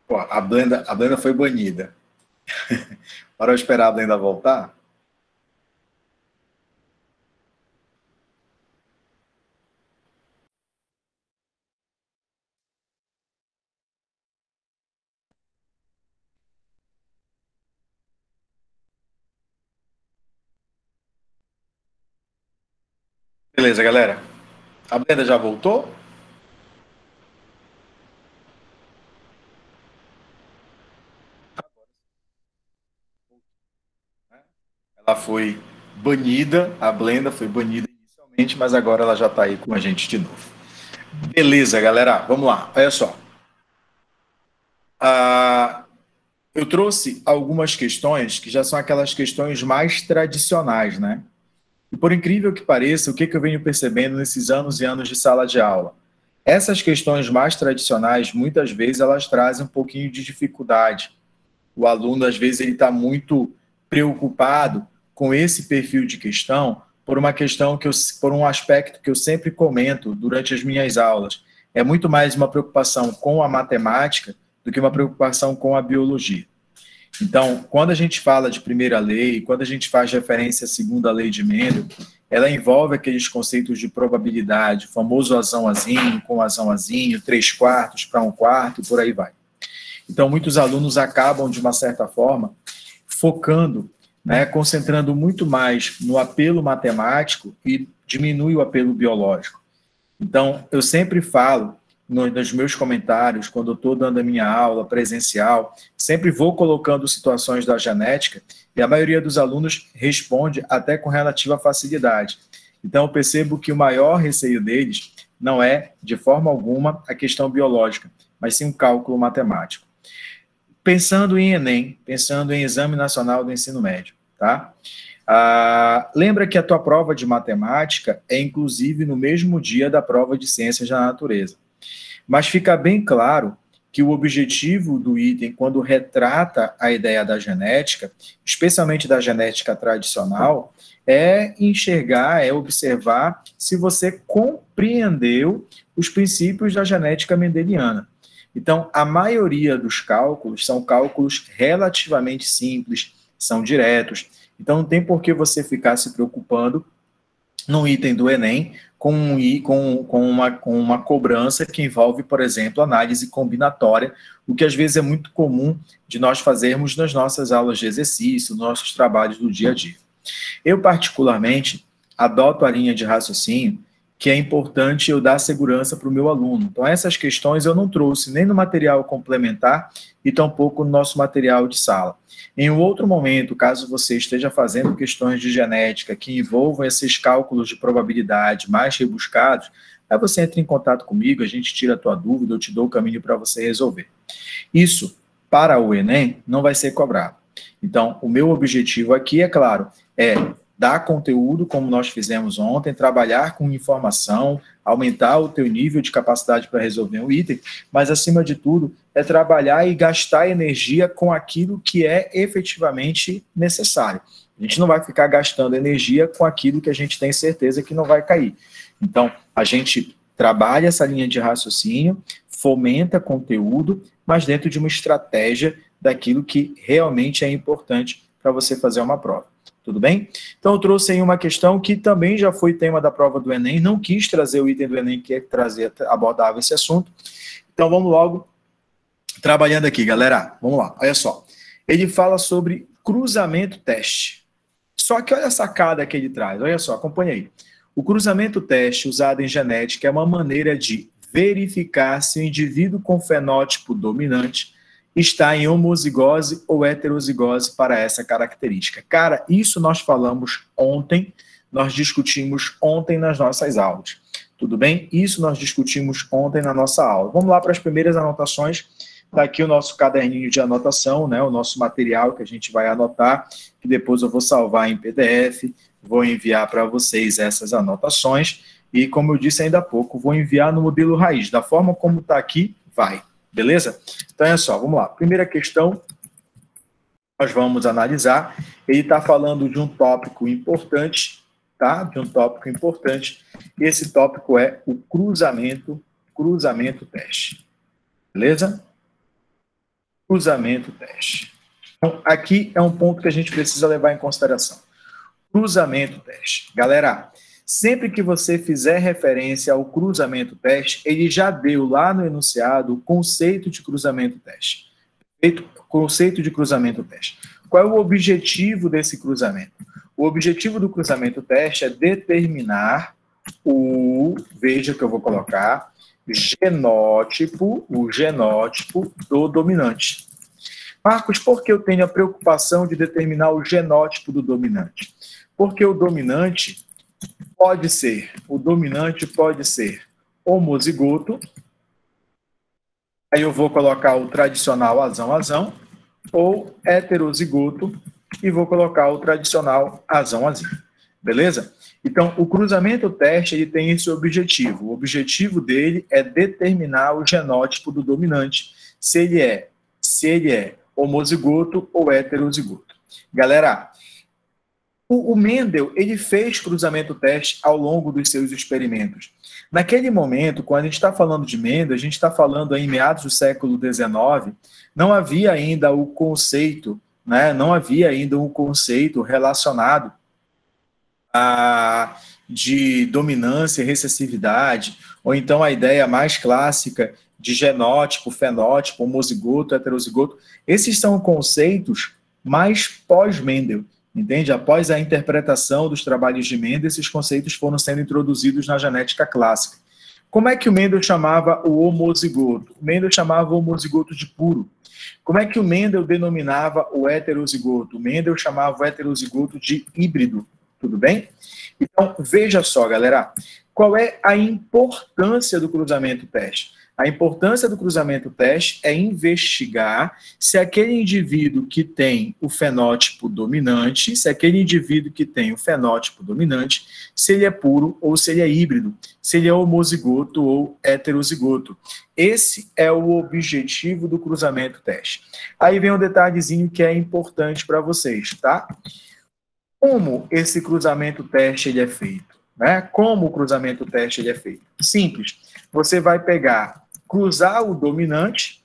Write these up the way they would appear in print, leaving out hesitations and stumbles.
Pô, a Blenda foi banida. Para eu esperar a Blenda voltar. Beleza, galera. A Blenda já voltou? Ela foi banida, a Blenda foi banida inicialmente, mas agora ela já está aí com a gente de novo. Beleza, galera. Vamos lá. Olha só. Ah, eu trouxe algumas questões que já são aquelas questões mais tradicionais, né? E por incrível que pareça, o que eu venho percebendo nesses anos e anos de sala de aula? Essas questões mais tradicionais, muitas vezes, elas trazem um pouquinho de dificuldade. O aluno, às vezes, ele está muito preocupado com esse perfil de questão por uma questão que eu, por um aspecto que eu sempre comento durante as minhas aulas. É muito mais uma preocupação com a matemática do que uma preocupação com a biologia. Então, quando a gente fala de primeira lei, quando a gente faz referência à segunda lei de Mendel, ela envolve aqueles conceitos de probabilidade, o famoso azão azinho, com azão azinho, 3/4 para 1/4 e por aí vai. Então, muitos alunos acabam, de uma certa forma, focando, né, concentrando muito mais no apelo matemático e diminui o apelo biológico. Então, eu sempre falo nos meus comentários, quando eu estou dando a minha aula presencial, sempre vou colocando situações da genética e a maioria dos alunos responde até com relativa facilidade. Então, eu percebo que o maior receio deles não é, de forma alguma, a questão biológica, mas sim um cálculo matemático. Pensando em Enem, pensando em Exame Nacional do Ensino Médio, tá? Lembra que a tua prova de matemática é, inclusive, no mesmo dia da prova de ciências da natureza. Mas fica bem claro que o objetivo do item, quando retrata a ideia da genética, especialmente da genética tradicional, é enxergar, é observar se você compreendeu os princípios da genética mendeliana. Então, a maioria dos cálculos são cálculos relativamente simples, são diretos. Então, não tem por que você ficar se preocupando no item do Enem com uma cobrança que envolve, por exemplo, análise combinatória, o que às vezes é muito comum de nós fazermos nas nossas aulas de exercício, nos nossos trabalhos do dia a dia. Eu, particularmente, adoto a linha de raciocínio que é importante eu dar segurança para o meu aluno. Então, essas questões eu não trouxe nem no material complementar e tampouco no nosso material de sala. Em um outro momento, caso você esteja fazendo questões de genética que envolvam esses cálculos de probabilidade mais rebuscados, aí você entra em contato comigo, a gente tira a tua dúvida, eu te dou o caminho para você resolver. Isso, para o Enem, não vai ser cobrado. Então, o meu objetivo aqui, é claro, é dar conteúdo, como nós fizemos ontem, trabalhar com informação, aumentar o teu nível de capacidade para resolver um item, mas, acima de tudo, é trabalhar e gastar energia com aquilo que é efetivamente necessário. A gente não vai ficar gastando energia com aquilo que a gente tem certeza que não vai cair. Então, a gente trabalha essa linha de raciocínio, fomenta conteúdo, mas dentro de uma estratégia daquilo que realmente é importante para você fazer uma prova. Tudo bem? Então, eu trouxe aí uma questão que também já foi tema da prova do Enem, não quis trazer o item do Enem que abordava esse assunto. Então, vamos logo trabalhando aqui, galera. Vamos lá, olha só. Ele fala sobre cruzamento teste. Só que olha a sacada que ele traz, olha só, acompanha aí. O cruzamento teste usado em genética é uma maneira de verificar se o indivíduo com fenótipo dominante está em homozigose ou heterozigose para essa característica. Cara, isso nós falamos ontem, nós discutimos ontem nas nossas aulas. Tudo bem? Isso nós discutimos ontem na nossa aula. Vamos lá para as primeiras anotações. Está aqui o nosso caderninho de anotação, né, o nosso material que a gente vai anotar, que depois eu vou salvar em PDF, vou enviar para vocês essas anotações, e como eu disse ainda há pouco, vou enviar no modelo raiz, da forma como está aqui, vai, beleza? Então, é só, vamos lá. Primeira questão, nós vamos analisar, ele está falando de um tópico importante, tá? De um tópico importante, e esse tópico é o cruzamento teste, beleza? cruzamento teste. Então, aqui é um ponto que a gente precisa levar em consideração. Cruzamento teste. Galera, sempre que você fizer referência ao cruzamento teste, ele já deu lá no enunciado o conceito de cruzamento teste. Conceito de cruzamento teste. Qual é o objetivo desse cruzamento? O objetivo do cruzamento teste é determinar veja que eu vou colocar, o genótipo do dominante. Marcos, por que eu tenho a preocupação de determinar o genótipo do dominante? Porque o dominante pode ser homozigoto, aí eu vou colocar o tradicional azão, ou heterozigoto, e vou colocar o tradicional azão. Beleza? Então, o cruzamento teste ele tem esse objetivo. O objetivo dele é determinar o genótipo do dominante, se ele é homozigoto ou heterozigoto. Galera, o Mendel ele fez cruzamento teste ao longo dos seus experimentos. Naquele momento, quando a gente está falando de Mendel, a gente está falando aí em meados do século XIX, não havia ainda o conceito, né? Não havia ainda um conceito relacionado de dominância e recessividade, ou então a ideia mais clássica de genótipo, fenótipo, homozigoto, heterozigoto. Esses são conceitos mais pós-Mendel, entende? Após a interpretação dos trabalhos de Mendel, esses conceitos foram sendo introduzidos na genética clássica. Como é que o Mendel chamava o homozigoto? O Mendel chamava o homozigoto de puro. Como é que o Mendel denominava o heterozigoto? O Mendel chamava o heterozigoto de híbrido. Tudo bem? Então, veja só, galera, qual é a importância do cruzamento teste? A importância do cruzamento teste é investigar se aquele indivíduo que tem o fenótipo dominante, se ele é puro ou se ele é híbrido, se ele é homozigoto ou heterozigoto. Esse é o objetivo do cruzamento teste. Aí vem um detalhezinho que é importante para vocês, tá? Como esse cruzamento teste ele é feito? Né? Como o cruzamento teste ele é feito? Simples. Você vai cruzar o dominante,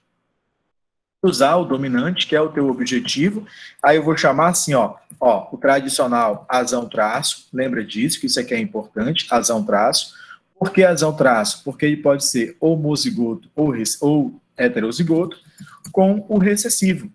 que é o teu objetivo. Aí eu vou chamar assim, o tradicional azão traço. Lembra disso, que isso aqui é importante, azão traço. Por que azão traço? Porque ele pode ser homozigoto ou heterozigoto com o recessivo.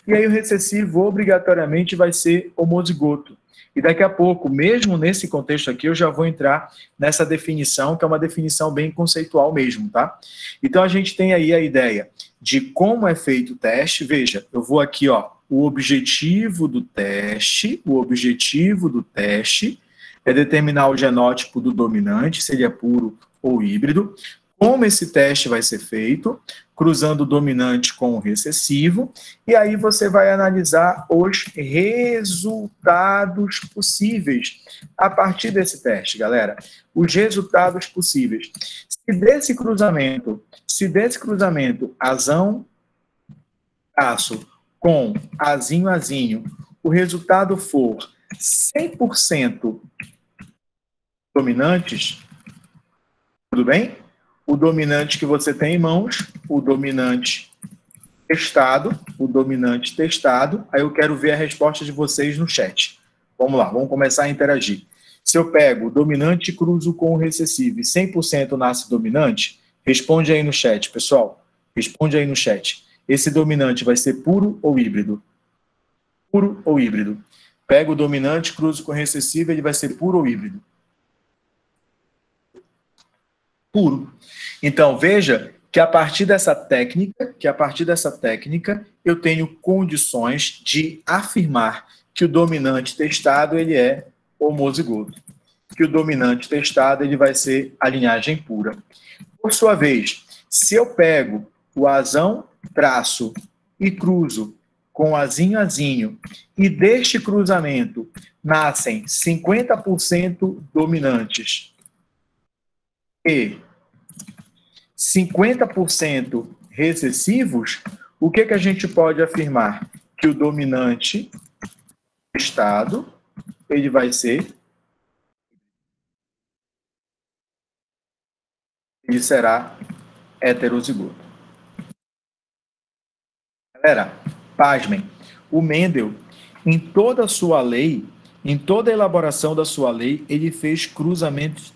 E aí o recessivo obrigatoriamente vai ser homozigoto. E daqui a pouco, mesmo nesse contexto aqui, eu já vou entrar nessa definição, que é uma definição bem conceitual mesmo, tá? Então a gente tem aí a ideia de como é feito o teste. Veja, eu vou aqui, o objetivo do teste é determinar o genótipo do dominante, se ele é puro ou híbrido. Como esse teste vai ser feito? Cruzando o dominante com o recessivo, e aí você vai analisar os resultados possíveis a partir desse teste, galera. Os resultados possíveis. Se desse cruzamento azão, traço, com azinho, o resultado for 100% dominantes, tudo bem? O dominante que você tem em mãos, o dominante testado, aí eu quero ver a resposta de vocês no chat. Vamos lá, vamos começar a interagir. Se eu pego o dominante e cruzo com o recessivo e 100% nasce dominante, responde aí no chat, pessoal. Responde aí no chat. Esse dominante vai ser puro ou híbrido? Puro ou híbrido? Pego o dominante, cruzo com o recessivo, ele vai ser puro ou híbrido? Puro. Então, veja que a partir dessa técnica, eu tenho condições de afirmar que o dominante testado ele é homozigoto, que o dominante testado ele vai ser a linhagem pura. Por sua vez, se eu pego o azão traço e cruzo com azinho, e deste cruzamento nascem 50% dominantes e 50% recessivos, o que a gente pode afirmar? Que o dominante testado, ele vai ser, ele será heterozigoto. Era, pasmem, o Mendel, em toda a sua lei, em toda a elaboração da sua lei, ele fez cruzamento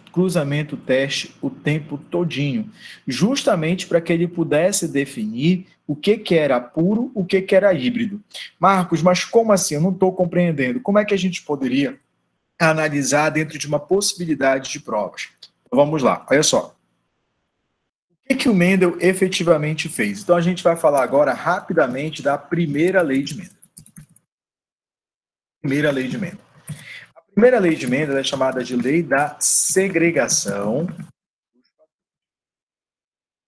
teste o tempo todinho, justamente para que ele pudesse definir o que era puro, o que era híbrido. Marcos, mas como assim? Eu não estou compreendendo. Como é que a gente poderia analisar dentro de uma possibilidade de provas? Então, vamos lá, olha só. O que o Mendel efetivamente fez? Então, a gente vai falar agora rapidamente da primeira lei de Mendel. Primeira lei de Mendel. A primeira lei de Mendel é chamada de lei da segregação.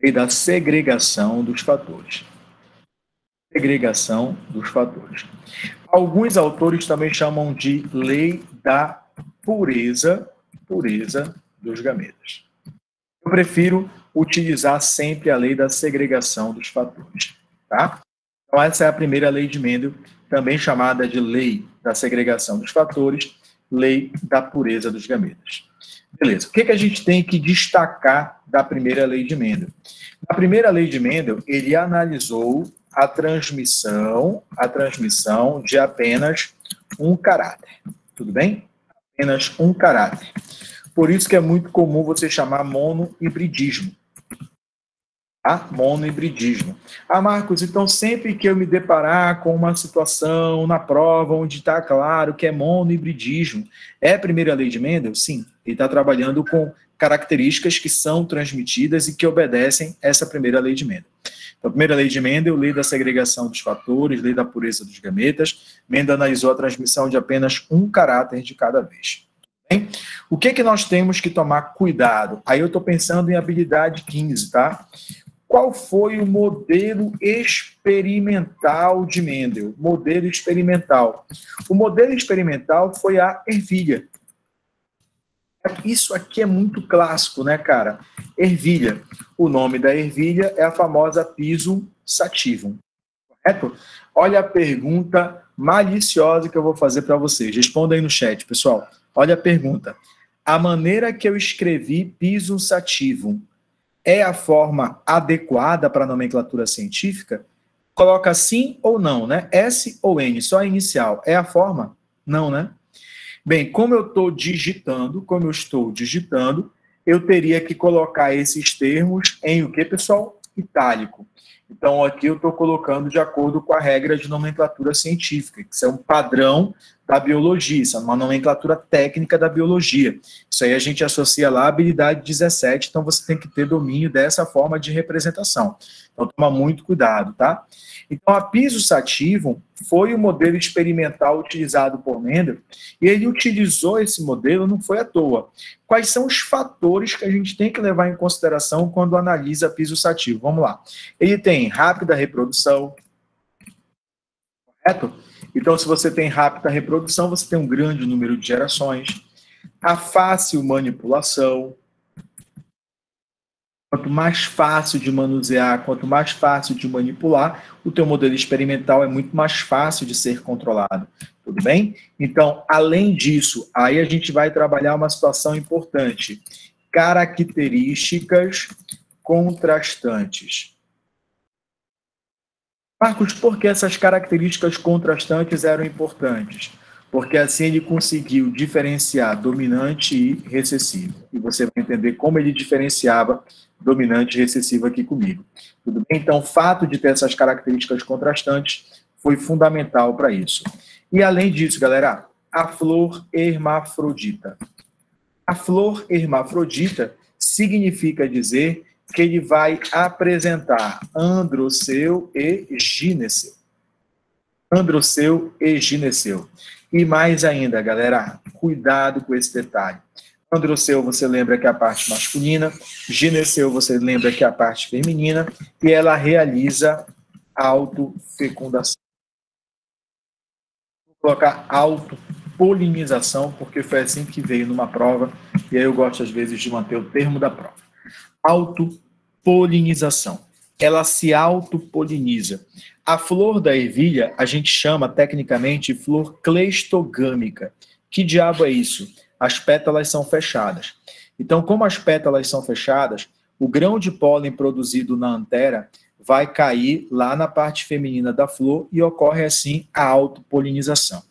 Lei da segregação dos fatores. Segregação dos fatores. Alguns autores também chamam de lei da pureza dos gametas. Eu prefiro utilizar sempre a lei da segregação dos fatores, tá? Então, essa é a primeira lei de Mendel, também chamada de lei da segregação dos fatores, lei da pureza dos gametas. Beleza. O que a gente tem que destacar da primeira lei de Mendel? Na primeira lei de Mendel, ele analisou a transmissão de apenas um caráter. Tudo bem? Apenas um caráter. Por isso que é muito comum você chamar monohibridismo. Tá? Monohibridismo. Marcos, então sempre que eu me deparar com uma situação na prova onde está claro que é monohibridismo, é a primeira lei de Mendel? Sim. Ele está trabalhando com características que são transmitidas e que obedecem essa primeira lei de Mendel. Então, a primeira lei de Mendel, lei da segregação dos fatores, lei da pureza dos gametas. Mendel analisou a transmissão de apenas um caráter de cada vez. Bem? O que nós temos que tomar cuidado? Aí eu estou pensando em habilidade 15, tá? Qual foi o modelo experimental de Mendel? Modelo experimental. O modelo experimental foi a ervilha. Isso aqui é muito clássico, né, cara? Ervilha. O nome da ervilha é a famosa Pisum sativum. Correto? Olha a pergunta maliciosa que eu vou fazer para vocês. Responda aí no chat, pessoal. Olha a pergunta. A maneira que eu escrevi Pisum sativum é a forma adequada para a nomenclatura científica? Coloca sim ou não, né? S ou N, só a inicial. É a forma? Não, né? Bem, como eu estou digitando, eu teria que colocar esses termos em o que, pessoal? Itálico. Então, aqui eu estou colocando de acordo com a regra de nomenclatura científica, que isso é um padrão da biologia, isso é uma nomenclatura técnica da biologia. Isso aí a gente associa lá à habilidade 17, então você tem que ter domínio dessa forma de representação. Então, toma muito cuidado, tá? Então, a Pisum sativum foi o modelo experimental utilizado por Mendel, e ele utilizou esse modelo, não foi à toa. Quais são os fatores que a gente tem que levar em consideração quando analisa a Pisum sativum? Vamos lá. Ele tem rápida reprodução, correto? Então, se você tem rápida reprodução, você tem um grande número de gerações. A fácil manipulação. Quanto mais fácil de manusear, quanto mais fácil de manipular, o teu modelo experimental é muito mais fácil de ser controlado. Tudo bem? Então, além disso, aí a gente vai trabalhar uma situação importante. Características contrastantes. Marcos, por que essas características contrastantes eram importantes? Porque assim ele conseguiu diferenciar dominante e recessivo. E você vai entender como ele diferenciava dominante e recessivo aqui comigo. Tudo bem? Então, o fato de ter essas características contrastantes foi fundamental para isso. E além disso, galera, a flor hermafrodita. A flor hermafrodita significa dizer que ele vai apresentar androceu e gineceu. Androceu e gineceu. E mais ainda, galera, cuidado com esse detalhe. Androceu, você lembra que é a parte masculina, gineceu, você lembra que é a parte feminina, e ela realiza autofecundação. Vou colocar autopolinização, porque foi assim que veio numa prova, e aí eu gosto, às vezes, de manter o termo da prova. Autopolinização. Ela se autopoliniza. A flor da ervilha, a gente chama tecnicamente flor cleistogâmica. Que diabo é isso? As pétalas são fechadas. Então, como as pétalas são fechadas, o grão de pólen produzido na antera vai cair lá na parte feminina da flor e ocorre assim a autopolinização.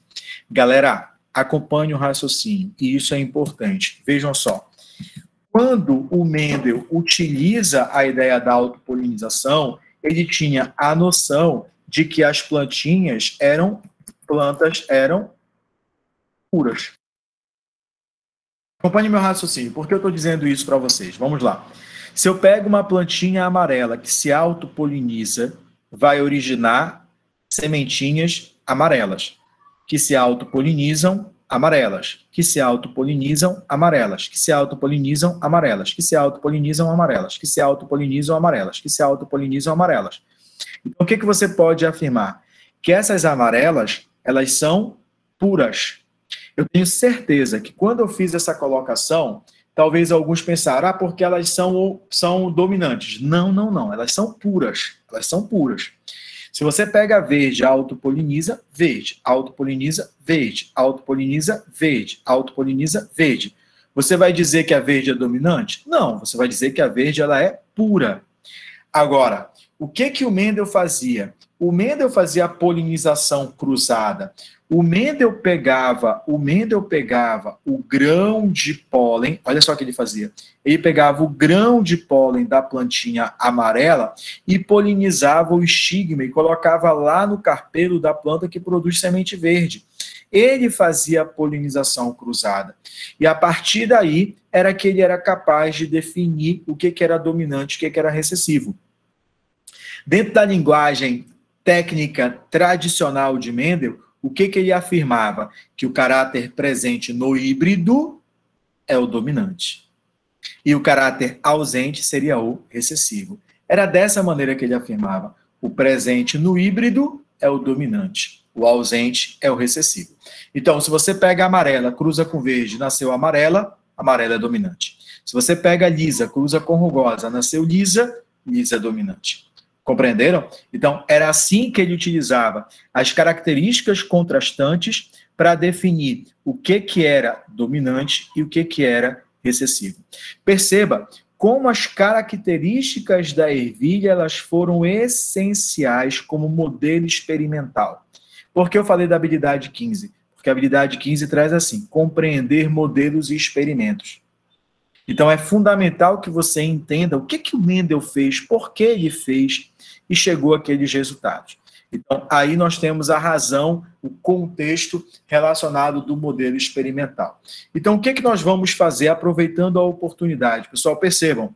Galera, acompanhe o raciocínio, e isso é importante. Vejam só, quando o Mendel utiliza a ideia da autopolinização, ele tinha a noção de que as plantas eram puras. Acompanhe meu raciocínio. Por que eu estou dizendo isso para vocês? Vamos lá. Se eu pego uma plantinha amarela que se autopoliniza, vai originar sementinhas amarelas, que se autopolinizam, amarelas, que se autopolinizam, amarelas, que se autopolinizam, amarelas, que se autopolinizam, amarelas, que se autopolinizam, amarelas, que se autopolinizam, amarelas. Então, o que você pode afirmar? Que essas amarelas, elas são puras. Eu tenho certeza que quando eu fiz essa colocação, talvez alguns pensaram, porque elas são dominantes. Não, não, não. Elas são puras. Elas são puras. Se você pega verde, autopoliniza, verde, autopoliniza, verde, autopoliniza, verde, autopoliniza, verde. Você vai dizer que a verde é dominante? Não, você vai dizer que a verde ela é pura. Agora, o que o Mendel fazia? O Mendel fazia a polinização cruzada. O Mendel pegava o grão de pólen, olha só o que ele fazia. Ele pegava o grão de pólen da plantinha amarela e polinizava o estigma e colocava lá no carpelo da planta que produz semente verde. Ele fazia a polinização cruzada. E a partir daí era que ele era capaz de definir o que era dominante e o que era recessivo. Dentro da linguagem técnica tradicional de Mendel, o que ele afirmava? Que o caráter presente no híbrido é o dominante. E o caráter ausente seria o recessivo. Era dessa maneira que ele afirmava. O presente no híbrido é o dominante. O ausente é o recessivo. Então, se você pega a amarela, cruza com verde, nasceu amarela, amarela é dominante. Se você pega a lisa, cruza com rugosa, nasceu lisa, lisa é dominante. Compreenderam? Então, era assim que ele utilizava as características contrastantes para definir o que era dominante e o que era recessivo. Perceba como as características da ervilha elas foram essenciais como modelo experimental. Por que eu falei da habilidade 15? Porque a habilidade 15 traz assim, compreender modelos e experimentos. Então, é fundamental que você entenda o que o Mendel fez, por que ele fez e chegou àqueles resultados. Então, aí nós temos a razão, o contexto relacionado do modelo experimental. Então, o que nós vamos fazer aproveitando a oportunidade? Pessoal, percebam,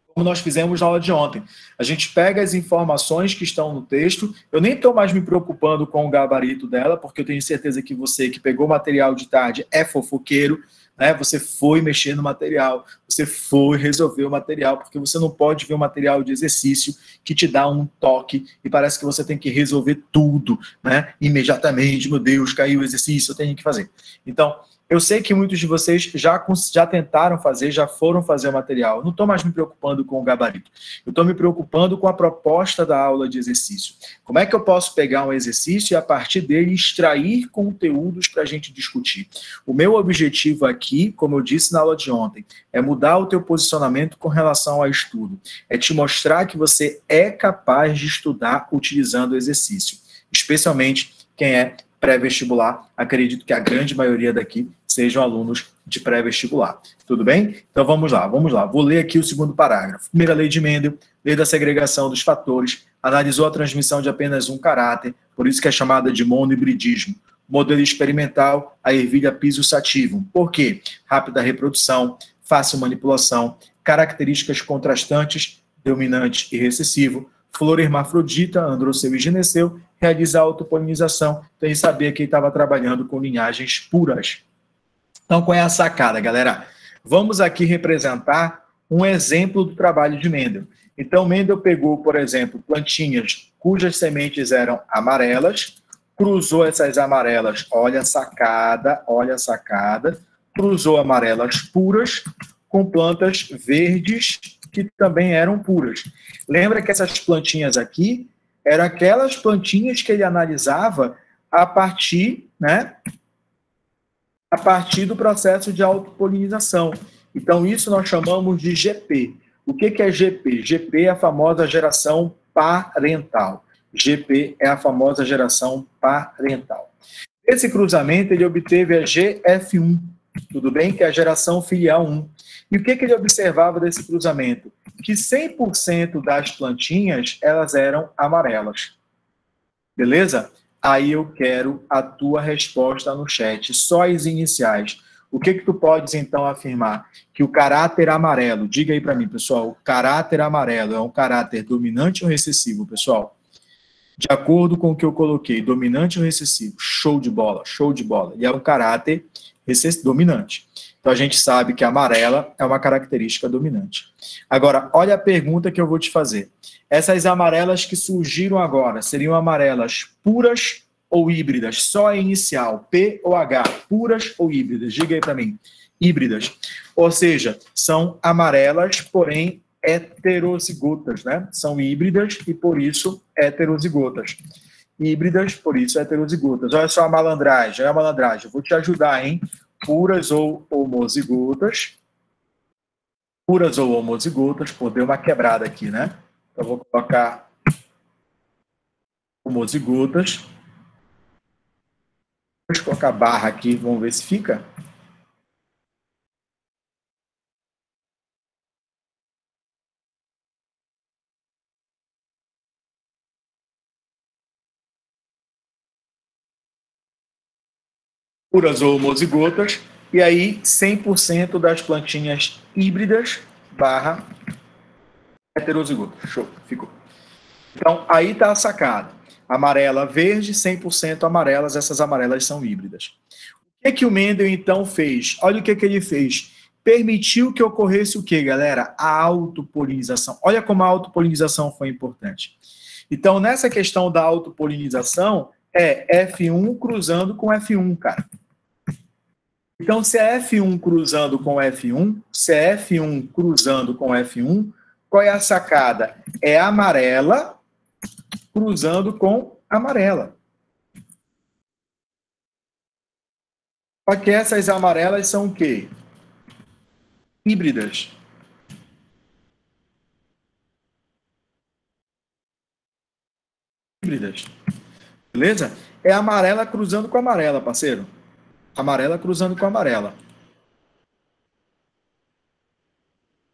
como nós fizemos na aula de ontem. A gente pega as informações que estão no texto, eu nem estou mais me preocupando com o gabarito dela, porque eu tenho certeza que você que pegou o material de tarde é fofoqueiro, né? Você foi mexer no material, você foi resolver o material, porque você não pode ver um material de exercício que te dá um toque e parece que você tem que resolver tudo, né? Imediatamente, meu Deus, caiu o exercício, eu tenho que fazer. Então, eu sei que muitos de vocês já tentaram fazer, já foram fazer o material. Eu não estou mais me preocupando com o gabarito. Eu estou me preocupando com a proposta da aula de exercício. Como é que eu posso pegar um exercício e, a partir dele, extrair conteúdos para a gente discutir? O meu objetivo aqui, como eu disse na aula de ontem, é mudar o teu posicionamento com relação ao estudo. É te mostrar que você é capaz de estudar utilizando o exercício. Especialmente quem é pré-vestibular. Acredito que a grande maioria daqui sejam alunos de pré-vestibular. Tudo bem? Então vamos lá. Vou ler aqui o segundo parágrafo. Primeira lei de Mendel, lei da segregação dos fatores, analisou a transmissão de apenas um caráter, por isso que é chamada de monohibridismo. Modelo experimental, a ervilha Pisum sativum. Por quê? Rápida reprodução, fácil manipulação, características contrastantes, dominante e recessivo, flor hermafrodita, androceu e gineceu, realiza a autopolinização. Então, ele sabia que ele estava trabalhando com linhagens puras. Então, qual é a sacada, galera? Vamos aqui representar um exemplo do trabalho de Mendel. Então, Mendel pegou, por exemplo, plantinhas cujas sementes eram amarelas, cruzou essas amarelas, olha a sacada, cruzou amarelas puras com plantas verdes que também eram puras. Lembra que essas plantinhas aqui eram aquelas plantinhas que ele analisava a partir, né, a partir do processo de autopolinização. Então, isso nós chamamos de GP. O que é GP? GP é a famosa geração parental. GP é a famosa geração parental. Esse cruzamento, ele obteve a GF1, tudo bem? Que é a geração filial 1. E o que ele observava desse cruzamento? Que 100% das plantinhas, elas eram amarelas. Beleza? Aí eu quero a tua resposta no chat, só as iniciais. O que tu podes, então, afirmar? Que o caráter amarelo, diga aí para mim, pessoal, o caráter amarelo é um caráter dominante ou recessivo, pessoal? De acordo com o que eu coloquei, dominante ou recessivo? Show de bola, show de bola. E é um caráter dominante. Então, a gente sabe que a amarela é uma característica dominante. Agora, olha a pergunta que eu vou te fazer. Essas amarelas que surgiram agora, seriam amarelas puras ou híbridas? Só a inicial, P ou H, puras ou híbridas? Diga aí para mim. Híbridas. Ou seja, são amarelas, porém heterozigotas, né? São híbridas e, por isso, heterozigotas. Híbridas, por isso, heterozigotas. Olha só a malandragem, olha a malandragem. Eu vou te ajudar, hein? Puras ou homozigotas. Puras ou homozigotas. Pô, deu uma quebrada aqui, né? Então, eu vou colocar homozigotas. Deixa eu colocar barra aqui, vamos ver se fica. Puras ou homozigotas. E aí, 100% das plantinhas híbridas barra heterozigotas. Show, ficou. Então, aí está a sacada. Amarela, verde, 100% amarelas, essas amarelas são híbridas. O que o Mendel, então, fez? Olha o que ele fez. Permitiu que ocorresse o quê, galera? A autopolinização. Olha como a autopolinização foi importante. Então, nessa questão da autopolinização, é F1 cruzando com F1, cara. Então, se é F1 cruzando com F1, se é F1 cruzando com F1, qual é a sacada? É amarela cruzando com amarela. Só que essas amarelas são o quê? Híbridas. Híbridas. Beleza? É amarela cruzando com amarela, parceiro. Amarela cruzando com amarela.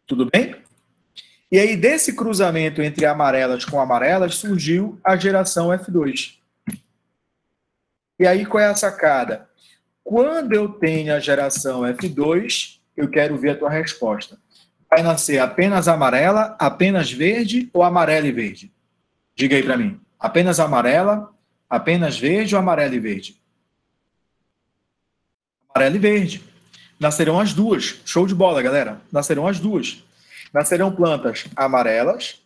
Tudo bem? E aí, desse cruzamento entre amarelas com amarelas, surgiu a geração F2. E aí, qual é a sacada? Quando eu tenho a geração F2, eu quero ver a tua resposta. Vai nascer apenas amarela, apenas verde ou amarela e verde? Diga aí para mim. Apenas amarela, apenas verde ou amarela e verde? Amarela e verde. Nascerão as duas. Show de bola, galera. Nascerão as duas. Nascerão plantas amarelas,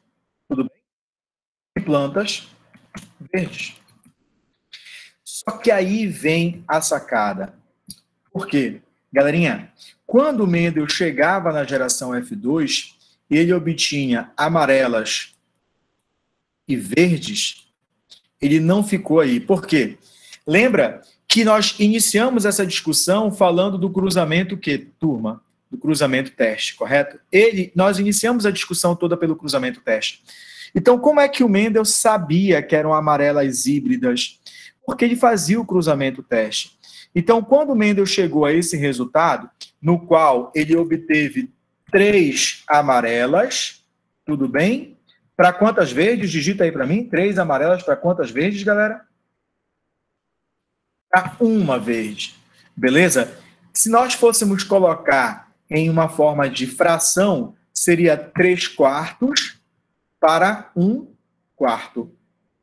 tudo bem? E plantas verdes. Só que aí vem a sacada. Por quê? Galerinha, quando o Mendel chegava na geração F2, ele obtinha amarelas e verdes, ele não ficou aí. Por quê? Lembra que nós iniciamos essa discussão falando do cruzamento que, turma? Do cruzamento teste, correto? Nós iniciamos a discussão toda pelo cruzamento teste. Então, como é que o Mendel sabia que eram amarelas híbridas? Porque ele fazia o cruzamento teste. Então, quando o Mendel chegou a esse resultado, no qual ele obteve 3 amarelas, tudo bem? Para quantas verdes? Digita aí para mim. 3 amarelas para quantas verdes, galera? Para uma verde. Beleza? Se nós fôssemos colocar em uma forma de fração, seria 3 quartos para 1 quarto.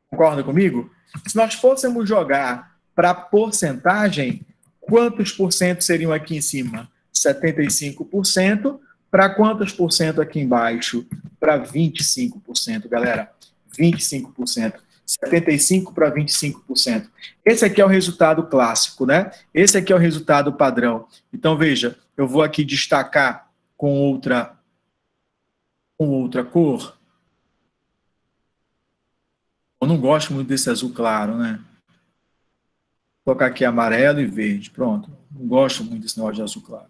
Concorda comigo? Se nós fôssemos jogar para porcentagem, quantos por cento seriam aqui em cima? 75%. Para quantos por cento aqui embaixo? Para 25%, galera. 25%. 75% para 25%. Esse aqui é o resultado clássico, né? Esse aqui é o resultado padrão. Então, veja, eu vou aqui destacar com outra cor. Eu não gosto muito desse azul claro, né? Vou colocar aqui amarelo e verde. Pronto. Não gosto muito desse negócio de azul claro.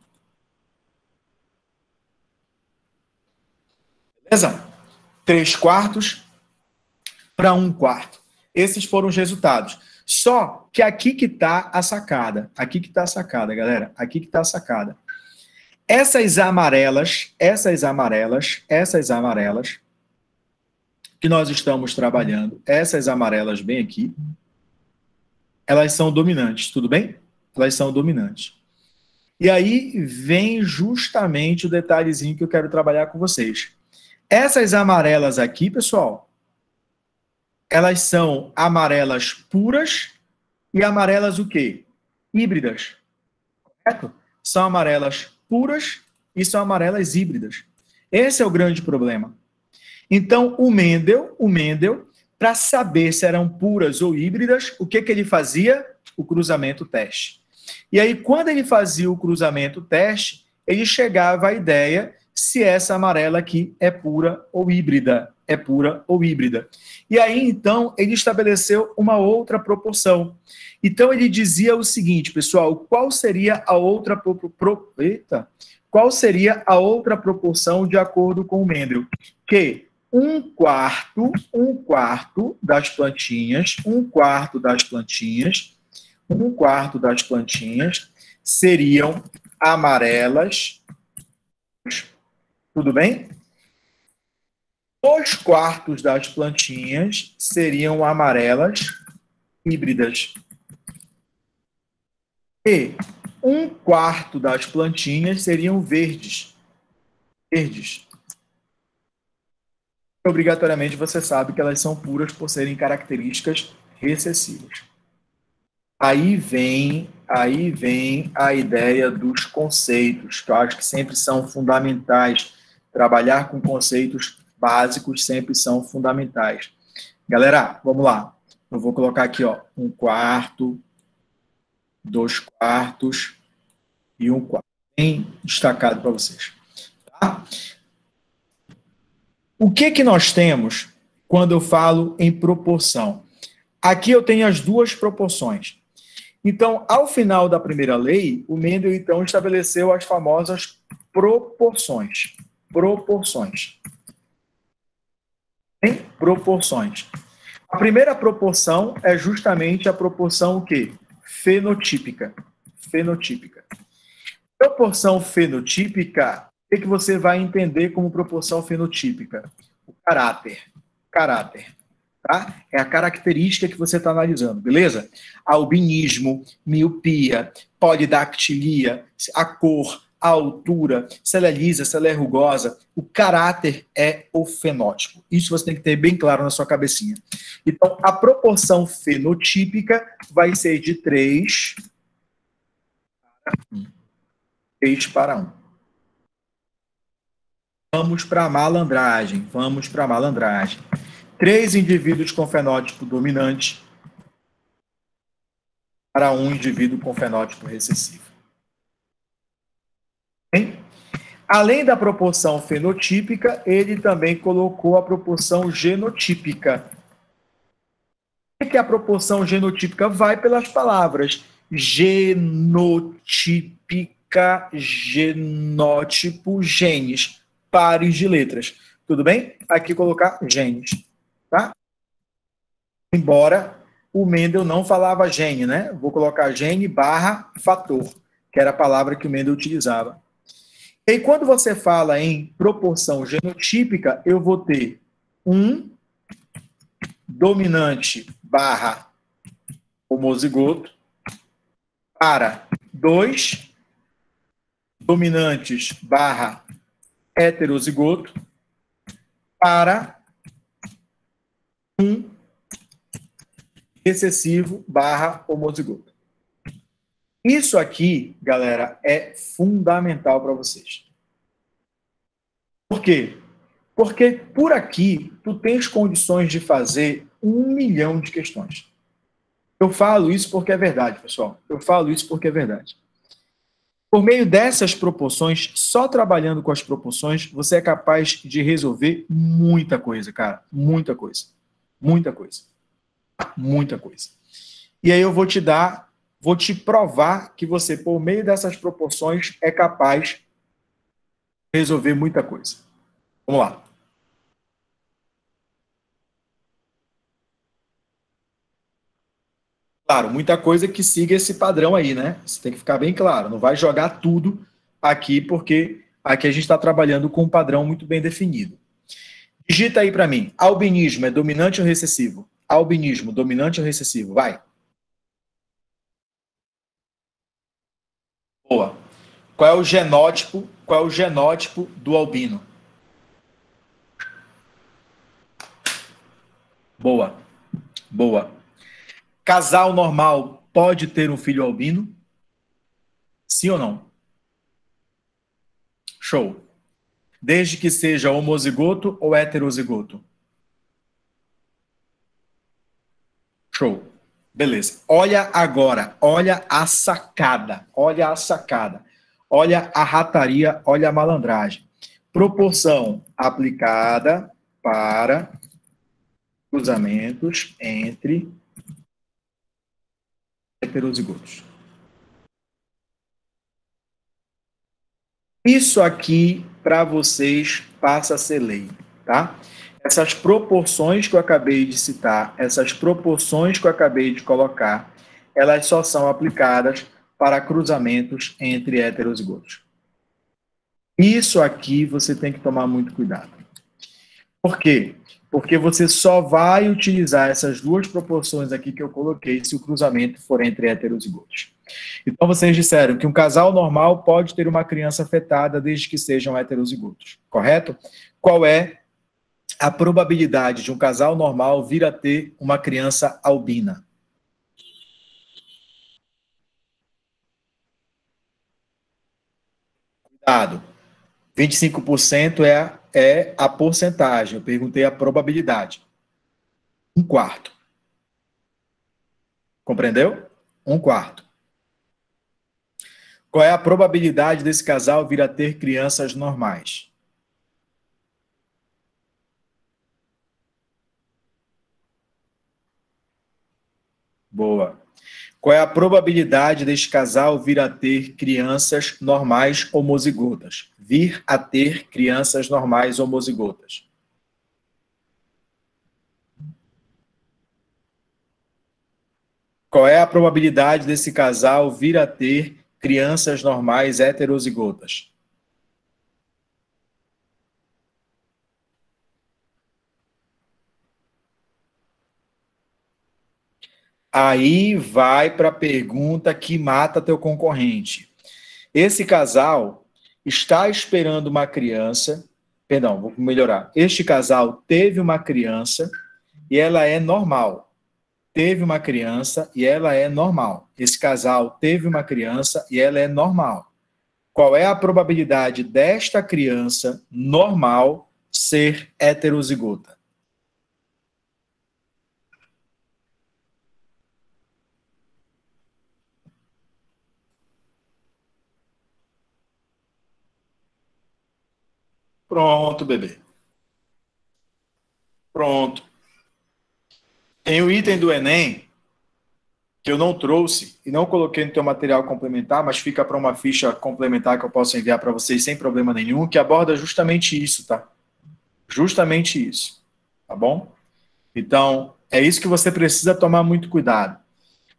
Beleza? 3/4 para 1/4. Esses foram os resultados. Só que aqui que está a sacada. Aqui que está a sacada, galera. Aqui que está a sacada. Essas amarelas que nós estamos trabalhando, essas amarelas bem aqui, elas são dominantes, tudo bem? Elas são dominantes. E aí vem justamente o detalhezinho que eu quero trabalhar com vocês. Essas amarelas aqui, pessoal, elas são amarelas puras e amarelas o quê? Híbridas. Correto? São amarelas puras e são amarelas híbridas. Esse é o grande problema. Então, o Mendel, para saber se eram puras ou híbridas, o que ele fazia? O cruzamento teste. E aí, quando ele fazia o cruzamento teste, ele chegava à ideia se essa amarela aqui é pura ou híbrida. É pura ou híbrida. E aí, então, ele estabeleceu uma outra proporção. Então, ele dizia o seguinte, pessoal, qual seria a outra proporção de acordo com o Mendel? Que um quarto das plantinhas seriam amarelas, tudo bem? 2/4 das plantinhas seriam amarelas híbridas. E 1/4 das plantinhas seriam verdes. Obrigatoriamente você sabe que elas são puras por serem características recessivas. Aí vem a ideia dos conceitos, que eu acho que sempre são fundamentais. Trabalhar com conceitos básicos sempre são fundamentais. Galera, vamos lá. Eu vou colocar aqui, ó, 1/4, 2/4 e 1/4. Bem destacado para vocês. Tá? O que nós temos quando eu falo em proporção? Aqui eu tenho as duas proporções. Então, ao final da primeira lei, o Mendel, então, estabeleceu as famosas proporções. Proporções. A primeira proporção é justamente a proporção o quê? Fenotípica. Proporção fenotípica, o que você vai entender como proporção fenotípica? O caráter. Tá? É a característica que você está analisando, beleza? Albinismo, miopia, polidactilia, a cor, a altura, se ela é lisa, se ela é rugosa, o caráter é o fenótipo. Isso você tem que ter bem claro na sua cabecinha. Então, a proporção fenotípica vai ser de 3/1. Vamos para a malandragem. 3 indivíduos com fenótipo dominante para um indivíduo com fenótipo recessivo. Bem? Além da proporção fenotípica, ele também colocou a proporção genotípica. O que é a proporção genotípica? Vai pelas palavras genotípica, genótipo, genes, pares de letras. Tudo bem? Aqui colocar genes. Tá? Embora o Mendel não falava gene, né? Vou colocar gene / fator, que era a palavra que o Mendel utilizava. E quando você fala em proporção genotípica, eu vou ter um dominante / homozigoto para 2 dominantes / heterozigoto para um recessivo / homozigoto. Isso aqui, galera, é fundamental para vocês. Por quê? Porque por aqui tu tens condições de fazer 1 milhão de questões. Eu falo isso porque é verdade, pessoal. Por meio dessas proporções, só trabalhando com as proporções, você é capaz de resolver muita coisa, cara. Muita coisa. E aí eu vou te provar que você, por meio dessas proporções, é capaz de resolver muita coisa. Vamos lá. Claro, muita coisa que siga esse padrão aí, né? Isso tem que ficar bem claro. Não vai jogar tudo aqui, porque aqui a gente está trabalhando com um padrão muito bem definido. Digita aí para mim. Albinismo é dominante ou recessivo? Albinismo, dominante ou recessivo? Vai. Boa. Qual é o genótipo? Qual é o genótipo do albino? Boa. Boa. Casal normal pode ter um filho albino? Sim ou não? Show. Desde que seja homozigoto ou heterozigoto? Show. Beleza. Olha agora, olha a sacada, olha a sacada, olha a rataria, olha a malandragem. Proporção aplicada para cruzamentos entre heterozigotos. Isso aqui, para vocês, passa a ser lei, tá? Essas proporções que eu acabei de citar, essas proporções que eu acabei de colocar, elas só são aplicadas para cruzamentos entre heterozigotos. Isso aqui você tem que tomar muito cuidado. Por quê? Porque você só vai utilizar essas duas proporções aqui que eu coloquei se o cruzamento for entre heterozigotos. Então, vocês disseram que um casal normal pode ter uma criança afetada desde que sejam heterozigotos, correto? Qual é a probabilidade de um casal normal vir a ter uma criança albina? Cuidado. 25% é a porcentagem. Eu perguntei a probabilidade. Um quarto. Compreendeu? Um quarto. Qual é a probabilidade desse casal vir a ter crianças normais? Boa. Qual é a probabilidade deste casal vir a ter crianças normais homozigotas? Vir a ter crianças normais homozigotas. Qual é a probabilidade desse casal vir a ter crianças normais heterozigotas? Aí vai para a pergunta que mata teu concorrente. Esse casal está esperando uma criança, perdão, vou melhorar. Este casal teve uma criança e ela é normal. Teve uma criança e ela é normal. Esse casal teve uma criança e ela é normal. Qual é a probabilidade desta criança normal ser heterozigota? Pronto, bebê. Pronto. Tem o item do Enem que eu não trouxe e não coloquei no teu material complementar, mas fica para uma ficha complementar que eu posso enviar para vocês sem problema nenhum, que aborda justamente isso, tá? Justamente isso, tá bom? Então, é isso que você precisa tomar muito cuidado.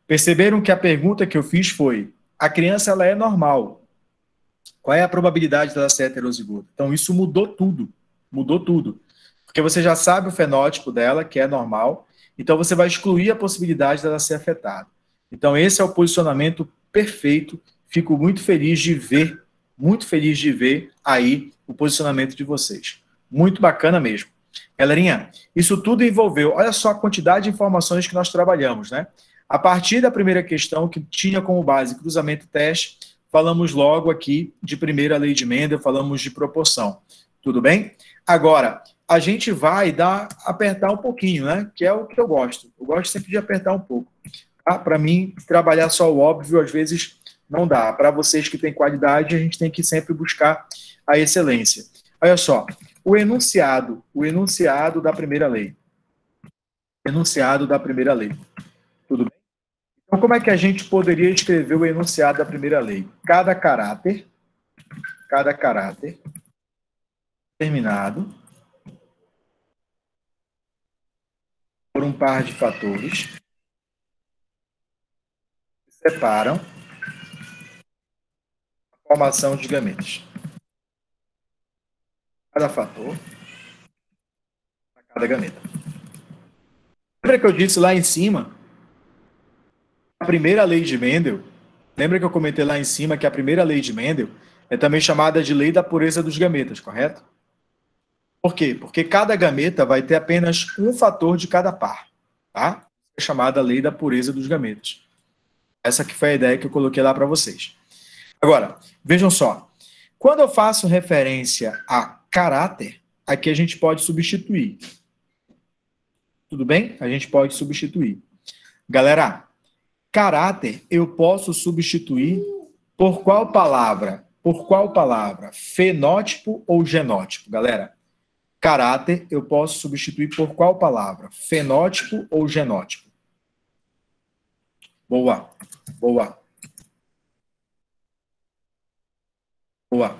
Perceberam que a pergunta que eu fiz foi: a criança ela é normal. Qual é a probabilidade dela ser heterozigota? Então, isso mudou tudo. Mudou tudo. Porque você já sabe o fenótipo dela, que é normal, então você vai excluir a possibilidade dela ser afetada. Então, esse é o posicionamento perfeito. Fico muito feliz de ver aí o posicionamento de vocês. Muito bacana mesmo. Galerinha, isso tudo envolveu, olha só a quantidade de informações que nós trabalhamos, né? A partir da primeira questão, que tinha como base cruzamento e teste, falamos logo aqui de primeira lei de Mendel, falamos de proporção. Tudo bem? Agora, a gente vai apertar um pouquinho, né? Que é o que eu gosto. Eu gosto sempre de apertar um pouco. Tá? Para mim, trabalhar só o óbvio, às vezes, não dá. Para vocês que têm qualidade, a gente tem que sempre buscar a excelência. Olha só, o enunciado da primeira lei. Enunciado da primeira lei. Tudo bem? Então, como é que a gente poderia escrever o enunciado da primeira lei? Cada caráter determinado por um par de fatores separam a formação de gametas. Cada fator para cada gameta. Lembra que eu disse lá em cima, a primeira lei de Mendel, lembra que eu comentei lá em cima que a primeira lei de Mendel é também chamada de lei da pureza dos gametas, correto? Por quê? Porque cada gameta vai ter apenas um fator de cada par, tá? É chamada lei da pureza dos gametas. Essa que foi a ideia que eu coloquei lá para vocês. Agora, vejam só. Quando eu faço referência a caráter, aqui a gente pode substituir. Tudo bem? A gente pode substituir. Galera, caráter eu posso substituir por qual palavra? Por qual palavra? Fenótipo ou genótipo? Galera, caráter eu posso substituir por qual palavra? Fenótipo ou genótipo? Boa, boa. Boa.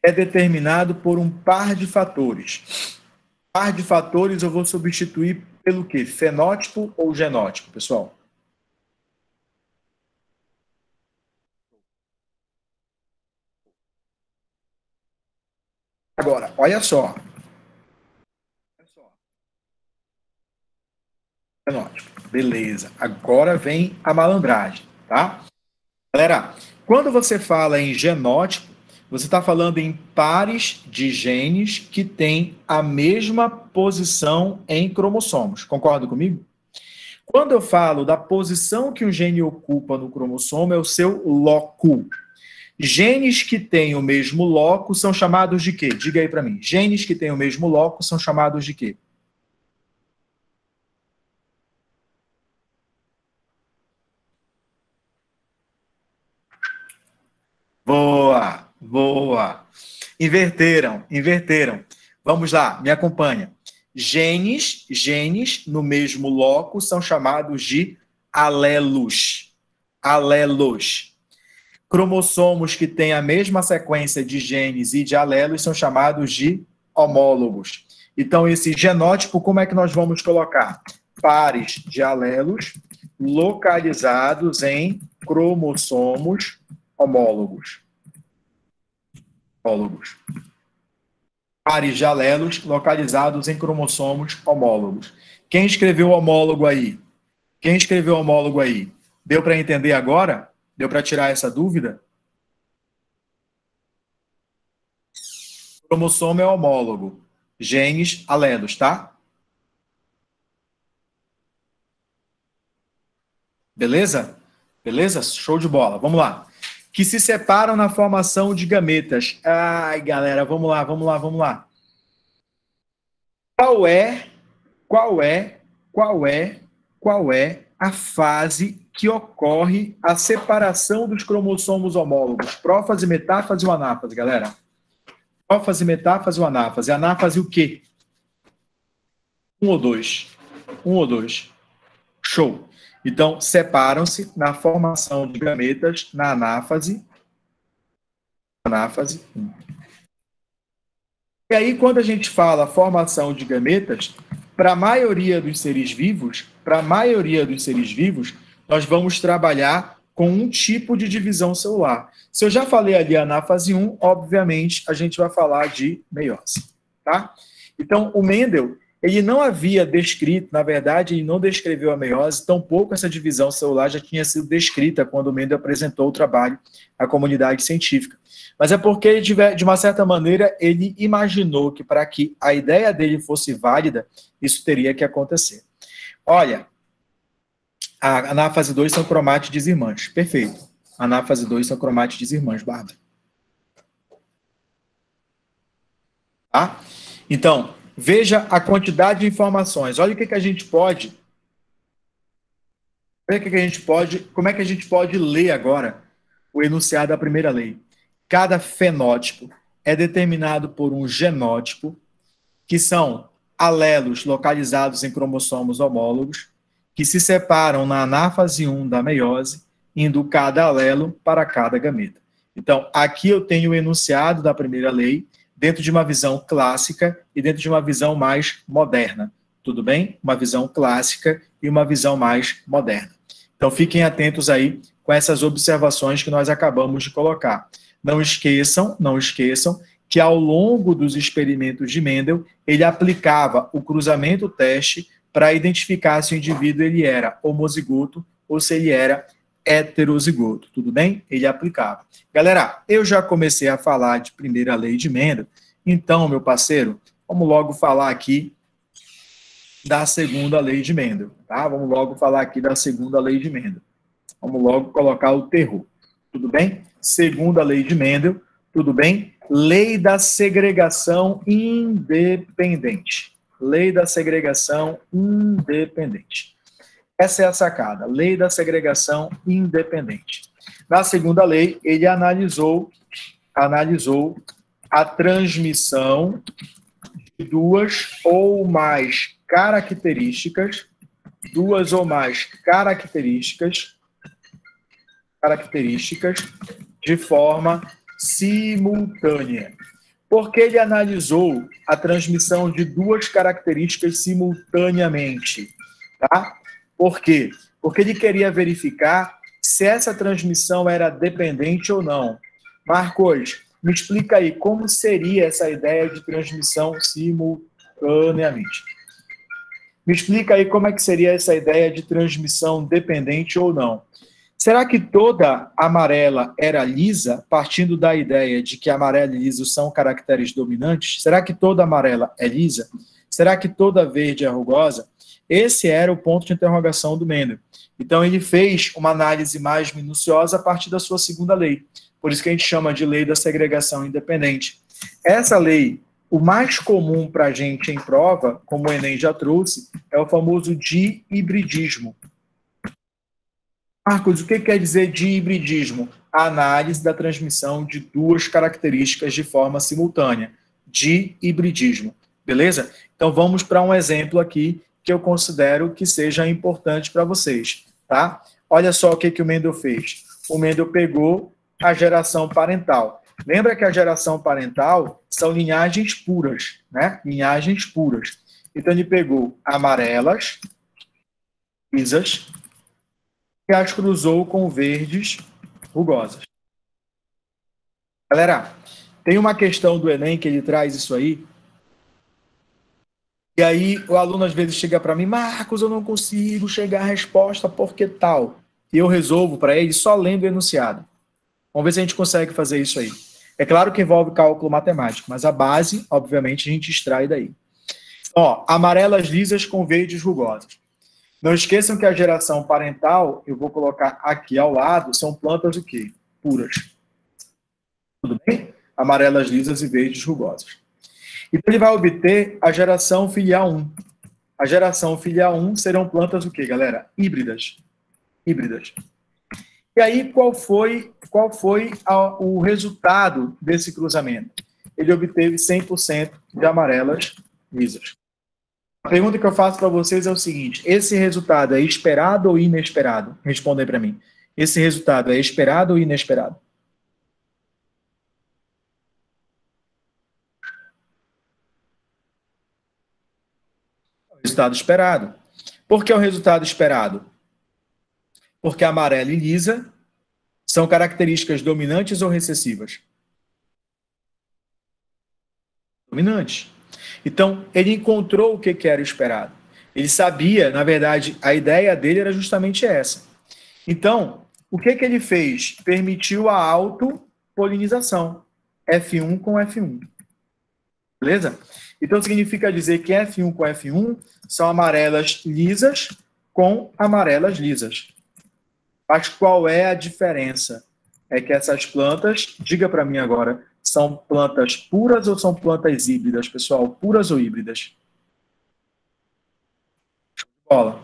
É determinado por um par de fatores. Par de fatores eu vou substituir pelo quê? Fenótipo ou genótipo, pessoal? Agora, olha só. Fenótipo. Beleza. Agora vem a malandragem, tá? Galera, quando você fala em genótipo, você está falando em pares de genes que têm a mesma posição em cromossomos. Concorda comigo? Quando eu falo da posição que um gene ocupa no cromossomo, é o seu loco. Genes que têm o mesmo loco são chamados de quê? Diga aí para mim. Genes que têm o mesmo loco são chamados de quê? Boa, boa. Inverteram, inverteram. Vamos lá, me acompanha. Genes no mesmo loco são chamados de alelos. Alelos. Cromossomos que têm a mesma sequência de genes e de alelos são chamados de homólogos. Então, esse genótipo, como é que nós vamos colocar? Pares de alelos localizados em cromossomos homólogos. Pares de alelos localizados em cromossomos homólogos. Quem escreveu homólogo aí? Quem escreveu homólogo aí? Deu para entender agora? Deu para tirar essa dúvida? Cromossomo é homólogo. Genes, alelos, tá? Beleza? Beleza? Show de bola. Vamos lá. Que se separam na formação de gametas. Ai, galera, vamos lá, vamos lá, vamos lá. Qual é a fase que ocorre a separação dos cromossomos homólogos? Prófase, metáfase ou anáfase, galera? Prófase, metáfase ou anáfase? Anáfase o quê? Um ou dois? Um ou dois. Show. Então, separam-se na formação de gametas na anáfase. Anáfase 1. E aí, quando a gente fala formação de gametas, para a maioria dos seres vivos, nós vamos trabalhar com um tipo de divisão celular. Se eu já falei ali anáfase 1, obviamente, a gente vai falar de meiose, tá? Então, o Mendel, ele não havia descrito, na verdade, ele não descreveu a meiose, tampouco essa divisão celular já tinha sido descrita quando o Mendel apresentou o trabalho à comunidade científica. Mas é porque, de uma certa maneira, ele imaginou que para que a ideia dele fosse válida, isso teria que acontecer. Olha, a anáfase 2 são cromátides irmãs. Perfeito. A anáfase 2 são cromátides irmãs, Bárbara. Tá? Então, veja a quantidade de informações. Olha o que a gente pode... Como é que a gente pode ler agora o enunciado da primeira lei? Cada fenótipo é determinado por um genótipo, que são alelos localizados em cromossomos homólogos, que se separam na anáfase 1 da meiose, indo cada alelo para cada gameta. Então, aqui eu tenho o enunciado da primeira lei, dentro de uma visão clássica e dentro de uma visão mais moderna. Tudo bem? Uma visão clássica e uma visão mais moderna. Então, fiquem atentos aí com essas observações que nós acabamos de colocar. Não esqueçam que ao longo dos experimentos de Mendel, ele aplicava o cruzamento-teste para identificar se o indivíduo ele era homozigoto ou se ele era heterozigoto, tudo bem? Ele aplicava. Galera, eu já comecei a falar de primeira lei de Mendel, então, meu parceiro, vamos logo falar aqui da segunda lei de Mendel, tá? Vamos logo falar aqui da segunda lei de Mendel. Vamos logo colocar o terror, tudo bem? Segunda lei de Mendel, tudo bem? Lei da segregação independente. Lei da segregação independente. Essa é a sacada, lei da segregação independente. Na segunda lei, ele analisou a transmissão de duas ou mais características de forma simultânea. Por que ele analisou a transmissão de duas características simultaneamente? Tá? Por quê? Porque ele queria verificar se essa transmissão era dependente ou não. Marcos, me explica aí como seria essa ideia de transmissão simultaneamente. Me explica aí como é que seria essa ideia de transmissão dependente ou não. Será que toda amarela era lisa, partindo da ideia de que amarelo e liso são caracteres dominantes? Será que toda amarela é lisa? Será que toda verde é rugosa? Esse era o ponto de interrogação do Mendel. Então, ele fez uma análise mais minuciosa a partir da sua segunda lei. Por isso que a gente chama de lei da segregação independente. Essa lei, o mais comum para a gente em prova, como o Enem já trouxe, é o famoso dihibridismo. Marcos, o que quer dizer dihibridismo? A análise da transmissão de duas características de forma simultânea. Dihibridismo. Beleza? Então, vamos para um exemplo aqui que eu considero que seja importante para vocês, tá? Olha só o que o Mendel fez. O Mendel pegou a geração parental. Lembra que a geração parental são linhagens puras, né? Linhagens puras. Então, ele pegou amarelas, lisas, e as cruzou com verdes, rugosas. Galera, tem uma questão do Enem que ele traz isso aí. E aí o aluno às vezes chega para mim, Marcos, eu não consigo chegar à resposta, por que tal? E eu resolvo para ele só lendo o enunciado. Vamos ver se a gente consegue fazer isso aí. É claro que envolve cálculo matemático, mas a base, obviamente, a gente extrai daí. Ó, amarelas lisas com verdes rugosas. Não esqueçam que a geração parental, eu vou colocar aqui ao lado, são plantas o quê? Puras. Tudo bem? Amarelas lisas e verdes rugosas. Então, ele vai obter a geração filial 1. A geração filial 1 serão plantas o quê, galera? Híbridas. Híbridas. E aí, qual foi o resultado desse cruzamento? Ele obteve 100% de amarelas lisas. A pergunta que eu faço para vocês é o seguinte, esse resultado é esperado ou inesperado? Respondem para mim. Esse resultado é esperado ou inesperado? Resultado esperado. Por que é o resultado esperado? Porque amarela e lisa são características dominantes ou recessivas? Dominantes. Então, ele encontrou o que era esperado. Ele sabia, na verdade, a ideia dele era justamente essa. Então, o que ele fez? Permitiu a autopolinização. F1 com F1. Beleza? Então, significa dizer que F1 com F1 são amarelas lisas com amarelas lisas. Mas qual é a diferença? É que essas plantas, diga para mim agora, são plantas puras ou são plantas híbridas, pessoal? Puras ou híbridas? Bola.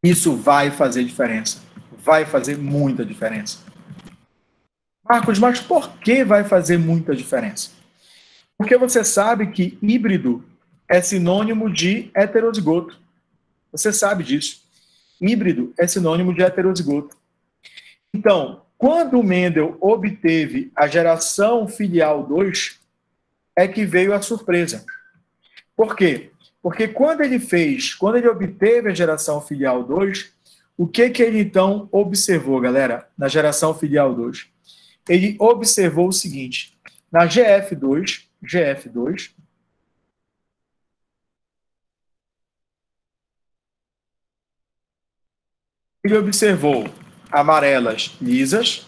Isso vai fazer diferença. Vai fazer muita diferença. Marcos, mas por que vai fazer muita diferença? Porque você sabe que híbrido é sinônimo de heterozigoto. Você sabe disso. Híbrido é sinônimo de heterozigoto. Então, quando o Mendel obteve a geração filial 2, é que veio a surpresa. Por quê? Porque quando ele obteve a geração filial 2, o que ele então observou, galera, na geração filial 2? Ele observou o seguinte, na GF2, ele observou amarelas lisas,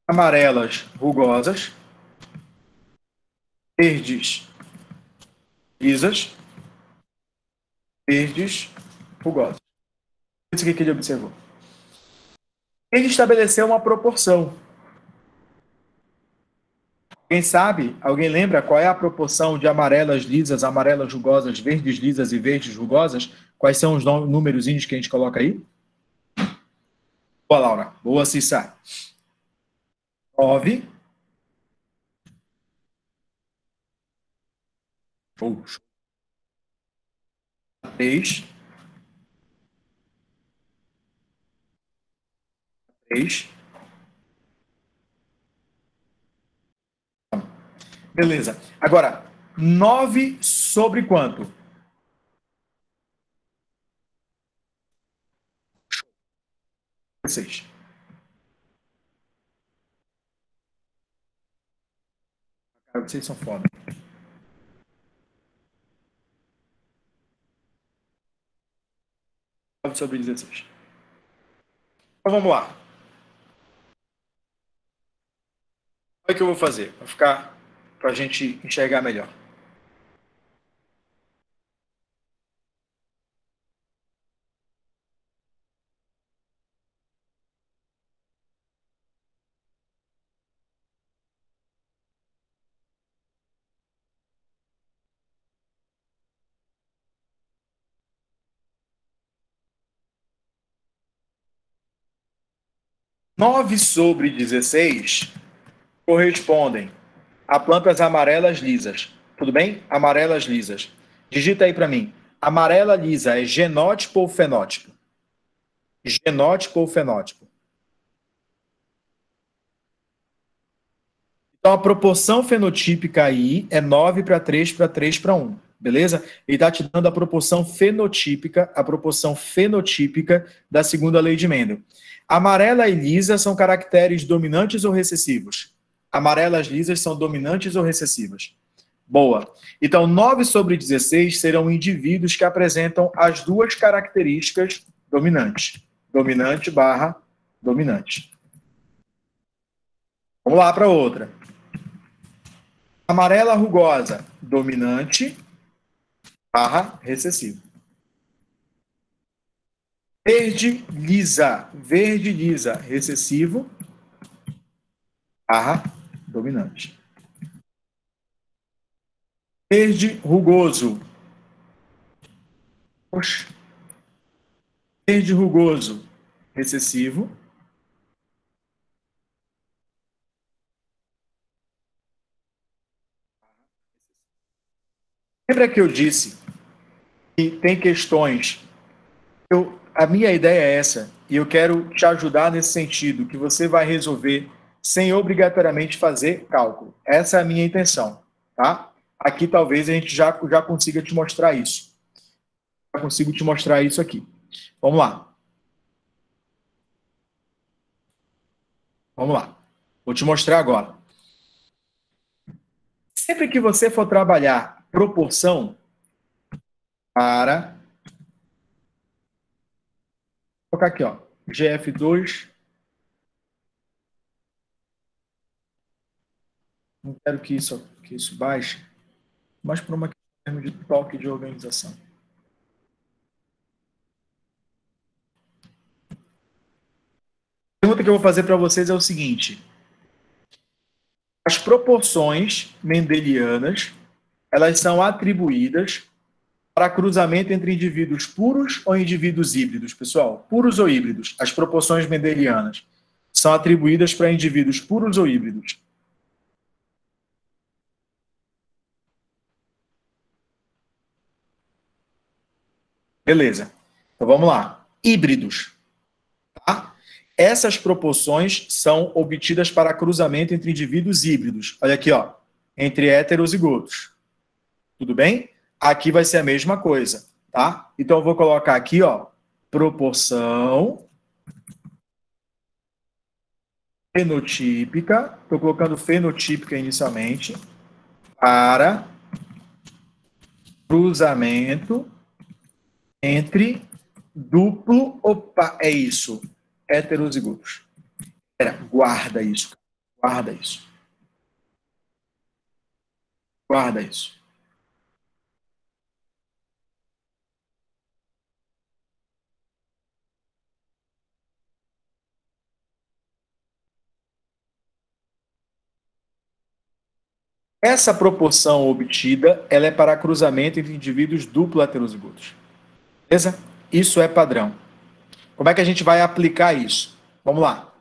amarelas rugosas, verdes lisas, verdes rugosas. Isso que ele observou. Ele estabeleceu uma proporção. Quem sabe, alguém lembra qual é a proporção de amarelas lisas, amarelas rugosas, verdes lisas e verdes rugosas? Quais são os númerozinhos que a gente coloca aí? Boa, Laura. Boa, Cissa. 9. 3. 3. Beleza. Agora, 9 sobre quanto? 16. Cara, vocês são foda. 9 sobre 16. Então vamos lá. O que eu vou fazer? Vai ficar para a gente enxergar melhor. Nove sobre 16 correspondem a plantas amarelas lisas. Tudo bem? Amarelas lisas. Digita aí para mim. Amarela lisa é genótipo ou fenótipo? Genótipo ou fenótipo? Então, a proporção fenotípica aí é 9 para 3 para 3 para 1. Beleza? Ele está te dando a proporção fenotípica da segunda lei de Mendel. Amarela e lisa são caracteres dominantes ou recessivos? Amarelas lisas são dominantes ou recessivas? Boa. Então, 9 sobre 16 serão indivíduos que apresentam as duas características dominantes. Dominante barra dominante. Vamos lá para outra. Amarela rugosa, dominante barra recessivo. Verde lisa, recessivo barra dominante. Verde rugoso. Oxe. Verde rugoso, recessivo. Lembra que eu disse que tem questões. A minha ideia é essa, e eu quero te ajudar nesse sentido, que você vai resolver sem obrigatoriamente fazer cálculo. Essa é a minha intenção, tá? Aqui talvez a gente já consiga te mostrar isso. Já consigo te mostrar isso aqui. Vamos lá. Vamos lá. Vou te mostrar agora. Sempre que você for trabalhar proporção para... Vou colocar aqui, ó. GF2. Não quero que isso baixe, mas por uma questão de toque de organização. A pergunta que eu vou fazer para vocês é o seguinte. As proporções mendelianas, elas são atribuídas para cruzamento entre indivíduos puros ou indivíduos híbridos, pessoal? Puros ou híbridos? As proporções mendelianas são atribuídas para indivíduos puros ou híbridos? Beleza. Então vamos lá. Híbridos. Tá? Essas proporções são obtidas para cruzamento entre indivíduos híbridos. Olha aqui, ó. entre heterozigotos. Tudo bem? Aqui vai ser a mesma coisa, tá? Então, eu vou colocar aqui, ó, proporção fenotípica, estou colocando fenotípica inicialmente, para cruzamento entre duplo, opa, é isso, heterozigotos. Guarda isso, guarda isso. Guarda isso. Essa proporção obtida, ela é para cruzamento entre indivíduos duplo heterozigotos. Beleza? Isso é padrão. Como é que a gente vai aplicar isso? Vamos lá.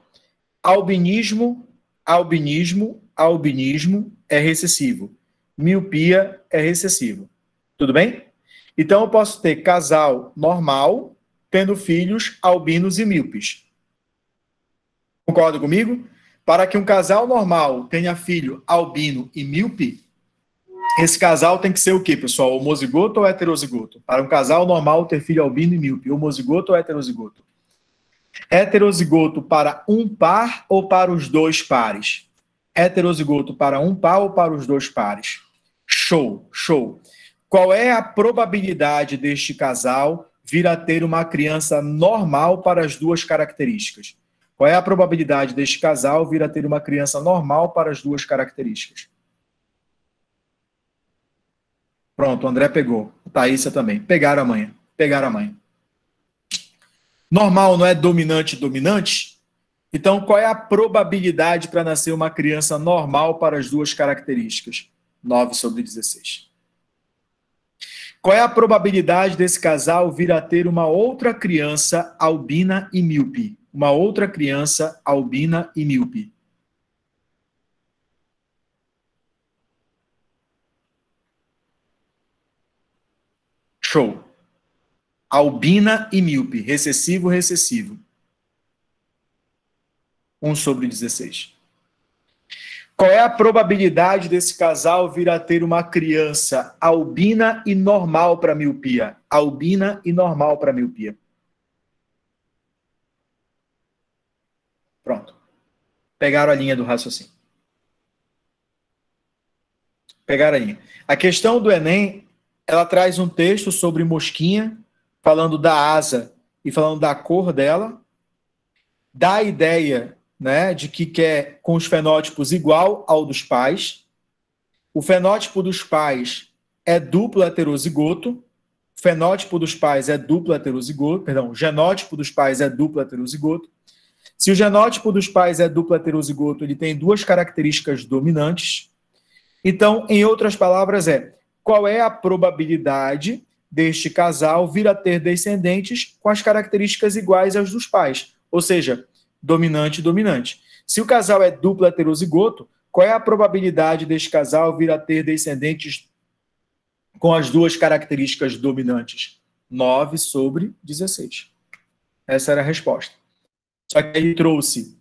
Albinismo, albinismo, albinismo é recessivo. Miopia é recessivo. Tudo bem? Então, eu posso ter casal normal tendo filhos albinos e míopes. Concorda comigo? Para que um casal normal tenha filho albino e míope, esse casal tem que ser o quê, pessoal? Homozigoto ou heterozigoto? Para um casal normal ter filho albino e míope, homozigoto ou heterozigoto? Heterozigoto para um par ou para os dois pares? Heterozigoto para um par ou para os dois pares? Show, show. Qual é a probabilidade deste casal vir a ter uma criança normal para as duas características? Qual é a probabilidade deste casal vir a ter uma criança normal para as duas características? Pronto, o André pegou. Thaísa também. Pegaram a manha. Pegaram a manha. Normal não é dominante? Então, qual é a probabilidade para nascer uma criança normal para as duas características? 9/16. Qual é a probabilidade desse casal vir a ter uma outra criança albina e míope? Uma outra criança albina e míope. Show. Albina e míope. Recessivo, recessivo. 1/16. Qual é a probabilidade desse casal vir a ter uma criança albina e normal para miopia? Albina e normal para miopia. Pronto. Pegaram a linha do raciocínio. Pegaram a linha. A questão do Enem, ela traz um texto sobre mosquinha, falando da asa e falando da cor dela, dá a ideia, né, de que quer com os fenótipos igual ao dos pais. O fenótipo dos pais é duplo heterozigoto. O fenótipo dos pais é duplo heterozigoto. Perdão, o genótipo dos pais é duplo heterozigoto. Se o genótipo dos pais é duplo heterozigoto, ele tem duas características dominantes. Então, em outras palavras, qual é a probabilidade deste casal vir a ter descendentes com as características iguais às dos pais? Ou seja, dominante e dominante. Se o casal é duplo heterozigoto, qual é a probabilidade deste casal vir a ter descendentes com as duas características dominantes? 9/16. Essa era a resposta. Só que ele trouxe,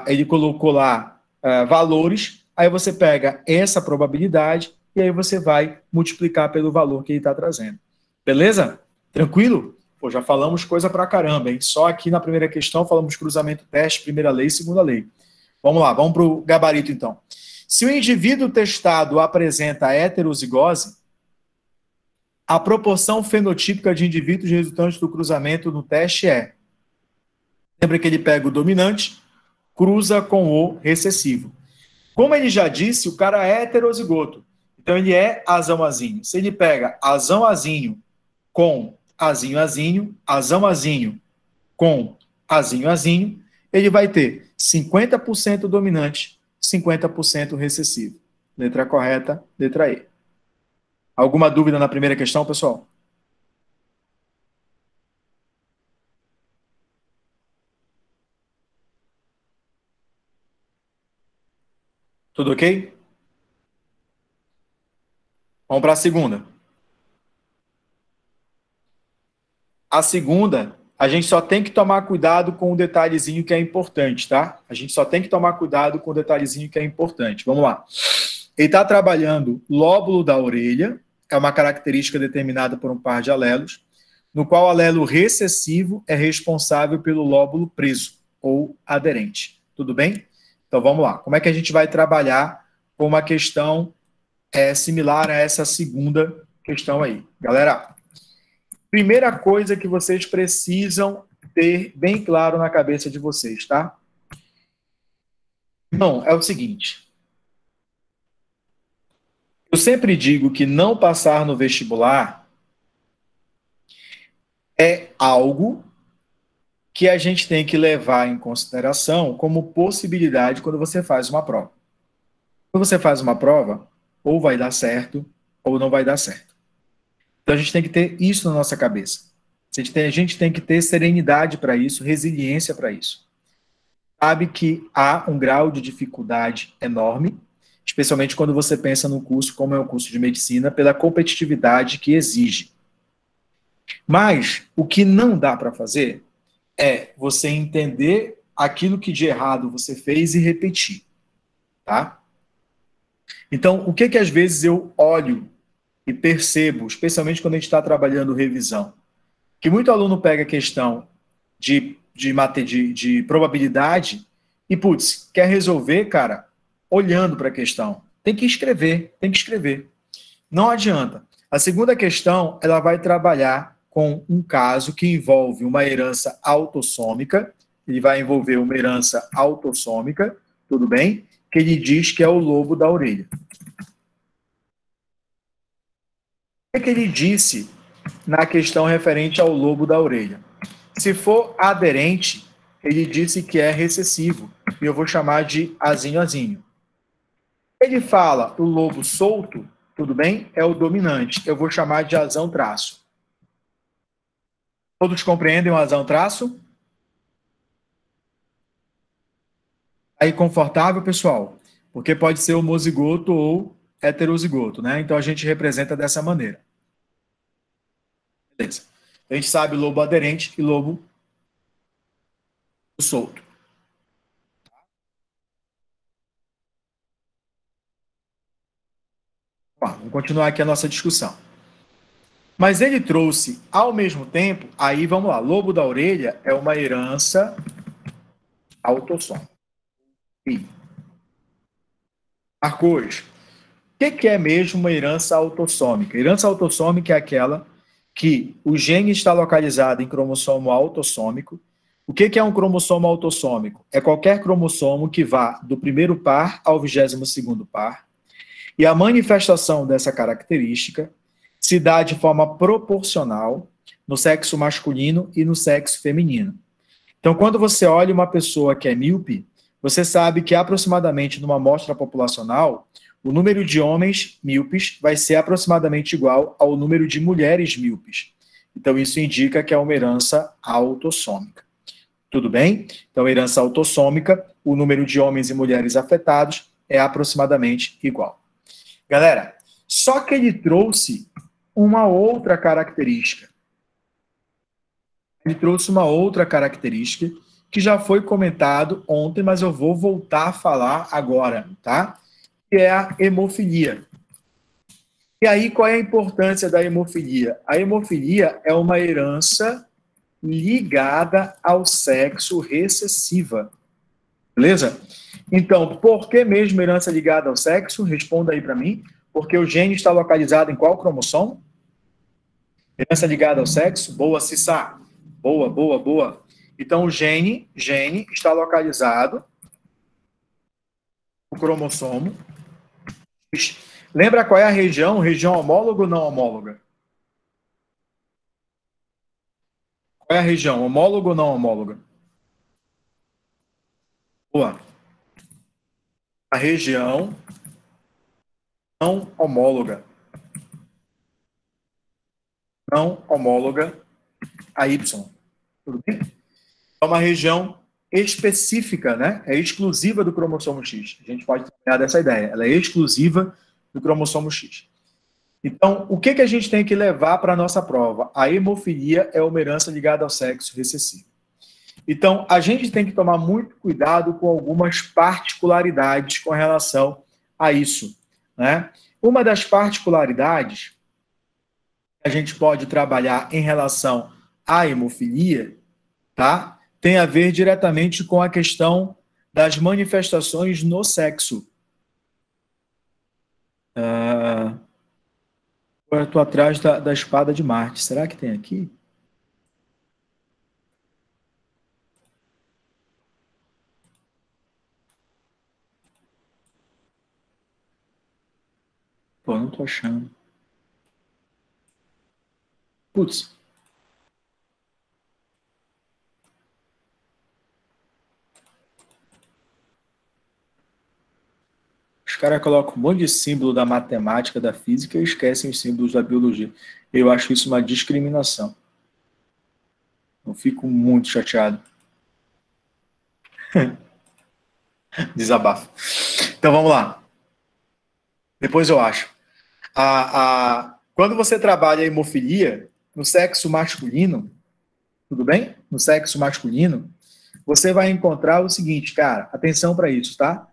ele colocou lá valores, aí você pega essa probabilidade e aí você vai multiplicar pelo valor que ele está trazendo. Beleza? Tranquilo? Pô, já falamos coisa pra caramba, hein? Só aqui na primeira questão falamos cruzamento teste, primeira lei, segunda lei. Vamos lá, vamos para o gabarito então. Se o indivíduo testado apresenta heterozigose, a proporção fenotípica de indivíduos resultantes do cruzamento no teste é... Lembra que ele pega o dominante, cruza com o recessivo. Como ele já disse, o cara é heterozigoto. Então, ele é azão-azinho. Se ele pega azão-azinho com azinho-azinho, azão-azinho com azinho-azinho, ele vai ter 50% dominante, 50% recessivo. Letra correta, letra E. Alguma dúvida na primeira questão, pessoal? Tudo ok? Vamos para a segunda. A segunda, a gente só tem que tomar cuidado com um detalhezinho que é importante, tá? A gente só tem que tomar cuidado com um detalhezinho que é importante. Vamos lá. Ele está trabalhando lóbulo da orelha, é uma característica determinada por um par de alelos, no qual o alelo recessivo é responsável pelo lóbulo preso ou aderente. Tudo bem? Então vamos lá. Como é que a gente vai trabalhar com uma questão similar a essa segunda questão aí? Galera, primeira coisa que vocês precisam ter bem claro na cabeça de vocês, tá? Não, é o seguinte. Eu sempre digo que não passar no vestibular é algo que a gente tem que levar em consideração como possibilidade quando você faz uma prova. Quando você faz uma prova, ou vai dar certo, ou não vai dar certo. Então a gente tem que ter isso na nossa cabeça. A gente tem que ter serenidade para isso, resiliência para isso. Sabe que há um grau de dificuldade enorme, especialmente quando você pensa num curso como é o curso de medicina, pela competitividade que exige. Mas o que não dá para fazer é você entender aquilo que de errado você fez e repetir, tá? Então, o que às vezes eu olho e percebo, especialmente quando a gente está trabalhando revisão, que muito aluno pega a questão de probabilidade e, putz, quer resolver, cara, olhando para a questão. Tem que escrever, tem que escrever. Não adianta. A segunda questão, ela vai trabalhar com um caso que envolve uma herança autossômica, ele vai envolver uma herança autossômica, tudo bem? Que ele diz que é o lobo da orelha. O que ele disse na questão referente ao lobo da orelha? Se for aderente, ele disse que é recessivo, e eu vou chamar de azinho-azinho. Ele fala o lobo solto, tudo bem? É o dominante, eu vou chamar de azão-traço. Todos compreendem o azão-traço? Aí confortável, pessoal? Porque pode ser homozigoto ou heterozigoto, né? Então a gente representa dessa maneira. Beleza. A gente sabe lobo aderente e lobo solto. Vamos continuar aqui a nossa discussão. Mas ele trouxe, ao mesmo tempo, aí vamos lá, lobo da orelha é uma herança autossômica. Marcos, o que é mesmo uma herança autossômica? Herança autossômica é aquela que o gene está localizado em cromossomo autossômico. O que é um cromossomo autossômico? É qualquer cromossomo que vá do primeiro par ao 22º par. E a manifestação dessa característica se dá de forma proporcional no sexo masculino e no sexo feminino. Então, quando você olha uma pessoa que é míope, você sabe que aproximadamente numa amostra populacional, o número de homens míopes vai ser aproximadamente igual ao número de mulheres míopes. Então, isso indica que é uma herança autossômica. Tudo bem? Então, herança autossômica, o número de homens e mulheres afetados é aproximadamente igual. Galera, só que ele trouxe uma outra característica. Ele trouxe uma outra característica que já foi comentado ontem, mas eu vou voltar a falar agora, tá? Que é a hemofilia. E aí, qual é a importância da hemofilia? A hemofilia é uma herança ligada ao sexo recessiva. Beleza? Então, por que mesmo herança ligada ao sexo? Responda aí para mim. Porque o gene está localizado em qual cromossomo? Herança ligada ao sexo? Boa, Cissá. Boa, boa, boa. Então, o gene está localizado no cromossomo. Lembra qual é a região? Região homóloga ou não homóloga? Qual é a região? Homóloga ou não homóloga? Boa. A região não homóloga. Não homóloga a Y. Tudo bem? É uma região específica, né? É exclusiva do cromossomo X. A gente pode trabalhar dessa ideia. Ela é exclusiva do cromossomo X. Então, o que a gente tem que levar para a nossa prova? A hemofilia é uma herança ligada ao sexo recessivo. Então, a gente tem que tomar muito cuidado com algumas particularidades com relação a isso. né? Uma das particularidades que a gente pode trabalhar em relação à hemofilia, tá? Tem a ver diretamente com a questão das manifestações no sexo. Agora eu estou atrás da espada de Marte. Será que tem aqui? Pô, não estou achando. Putz. Os caras colocam um monte de símbolo da matemática, da física e esquecem os símbolos da biologia. Eu acho isso uma discriminação. Eu fico muito chateado. Desabafo. Então vamos lá. Depois eu acho. Quando você trabalha a hemofilia no sexo masculino, tudo bem? No sexo masculino, você vai encontrar o seguinte, cara, atenção para isso, tá?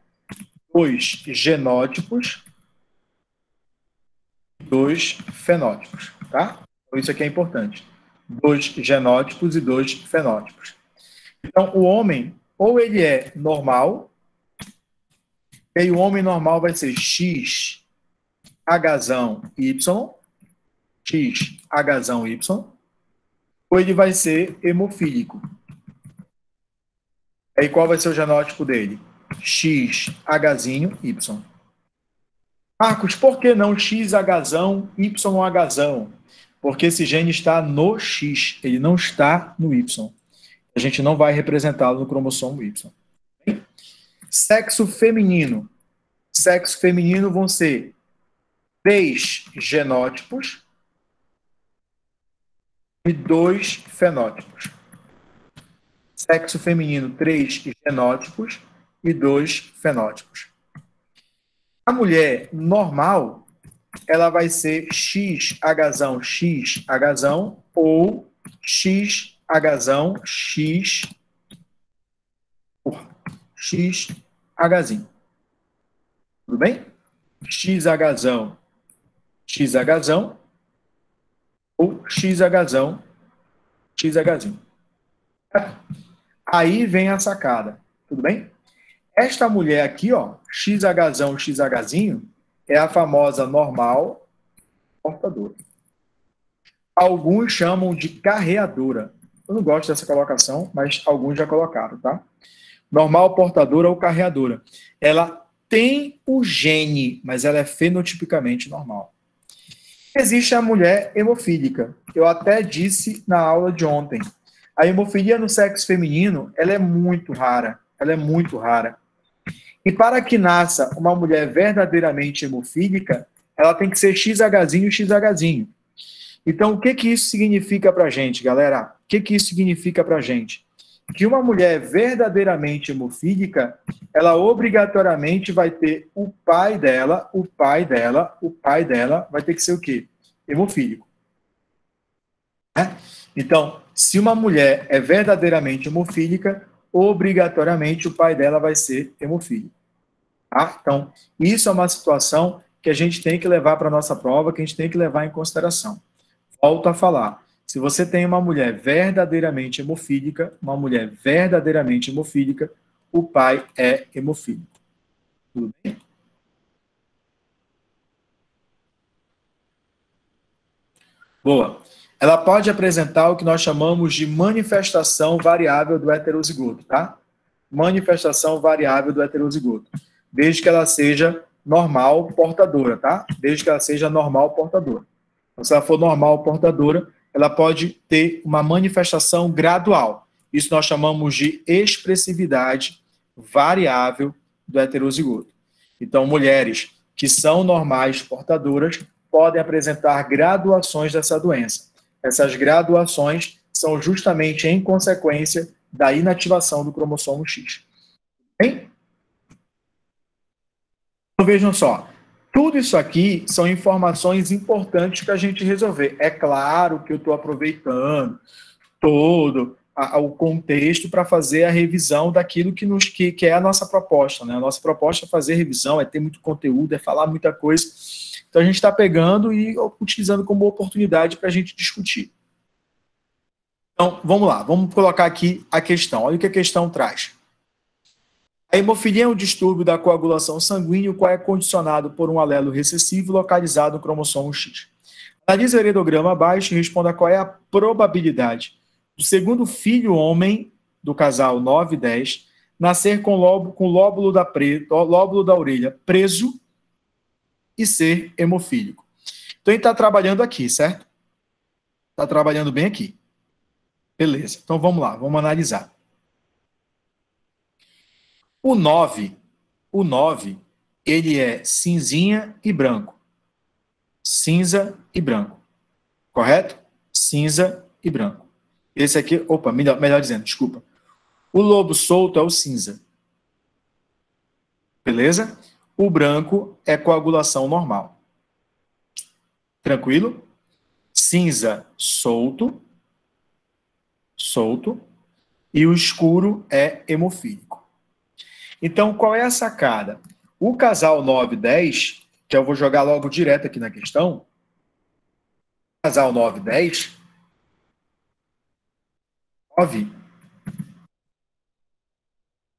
2 genótipos, 2 fenótipos, tá? Então, isso aqui é importante. 2 genótipos e 2 fenótipos. Então, o homem, ou ele é normal, e aí o homem normal vai ser X, Hzão Y, X, Hzão Y, ou ele vai ser hemofílico. Aí qual vai ser o genótipo dele? X, Hzinho, Y. Marcos, por que não X, Hzão, Y, Hzão? Porque esse gene está no X, ele não está no Y. A gente não vai representá-lo no cromossomo Y. Sexo feminino. Sexo feminino vão ser 3 genótipos e 2 fenótipos. Sexo feminino, 3 genótipos e 2 fenótipos. A mulher normal, ela vai ser X, Hzão ou X, Hzão, X, Hzinho. Tudo bem? Hzão, Hzão ou Hzão, Hzinho. Aí vem a sacada, tudo bem? Esta mulher aqui, ó, Hzão, Hzinho, é a famosa normal portadora. Alguns chamam de carreadora. Eu não gosto dessa colocação, mas alguns já colocaram, tá? Normal portadora ou carreadora. Ela tem o gene, mas ela é fenotipicamente normal. Existe a mulher hemofílica. Eu até disse na aula de ontem. A hemofilia no sexo feminino, ela é muito rara. Ela é muito rara. E para que nasça uma mulher verdadeiramente hemofílica, ela tem que ser XHzinho, XHzinho. Então, o que isso significa para a gente, galera? O que isso significa para a gente? Que uma mulher verdadeiramente hemofílica, ela obrigatoriamente vai ter o pai dela vai ter que ser o quê? Hemofílico. Então, se uma mulher é verdadeiramente hemofílica, obrigatoriamente o pai dela vai ser hemofílico. Tá? Então, isso é uma situação que a gente tem que levar para a nossa prova, que a gente tem que levar em consideração. Volto a falar. Se você tem uma mulher verdadeiramente hemofílica, o pai é hemofílico. Tudo bem? Boa. Ela pode apresentar o que nós chamamos de manifestação variável do heterozigoto, tá? Manifestação variável do heterozigoto. Desde que ela seja normal portadora, tá? Desde que ela seja normal portadora. Então, se ela for normal portadora, ela pode ter uma manifestação gradual. Isso nós chamamos de expressividade variável do heterozigoto. Então, mulheres que são normais portadoras podem apresentar graduações dessa doença. Essas graduações são justamente em consequência da inativação do cromossomo X. Bem? Então, vejam só. Tudo isso aqui são informações importantes para a gente resolver. É claro que eu estou aproveitando todo o contexto para fazer a revisão daquilo que é a nossa proposta, né? A nossa proposta é fazer revisão, é ter muito conteúdo, é falar muita coisa. Então a gente está pegando e utilizando como oportunidade para a gente discutir. Então, vamos lá, vamos colocar aqui a questão. Olha o que a questão traz. A hemofilia é um distúrbio da coagulação sanguínea, o qual é condicionado por um alelo recessivo localizado no cromossomo X. Analise o heredograma abaixo e responda qual é a probabilidade do segundo filho homem do casal 9 e 10 nascer com lóbulo da orelha preso e ser hemofílico. Então, ele está trabalhando aqui, certo? Está trabalhando bem aqui. Beleza. Então, vamos lá. Vamos analisar. O 9, ele é cinzinha e branco. Cinza e branco. Correto? Cinza e branco. Esse aqui, opa, melhor dizendo, desculpa. O lobo solto é o cinza. Beleza? O branco é coagulação normal. Tranquilo? Cinza solto, e o escuro é hemofílico. Então, qual é a sacada? O casal 9 e 10, que eu vou jogar logo direto aqui na questão, casal 9 e 10, 9,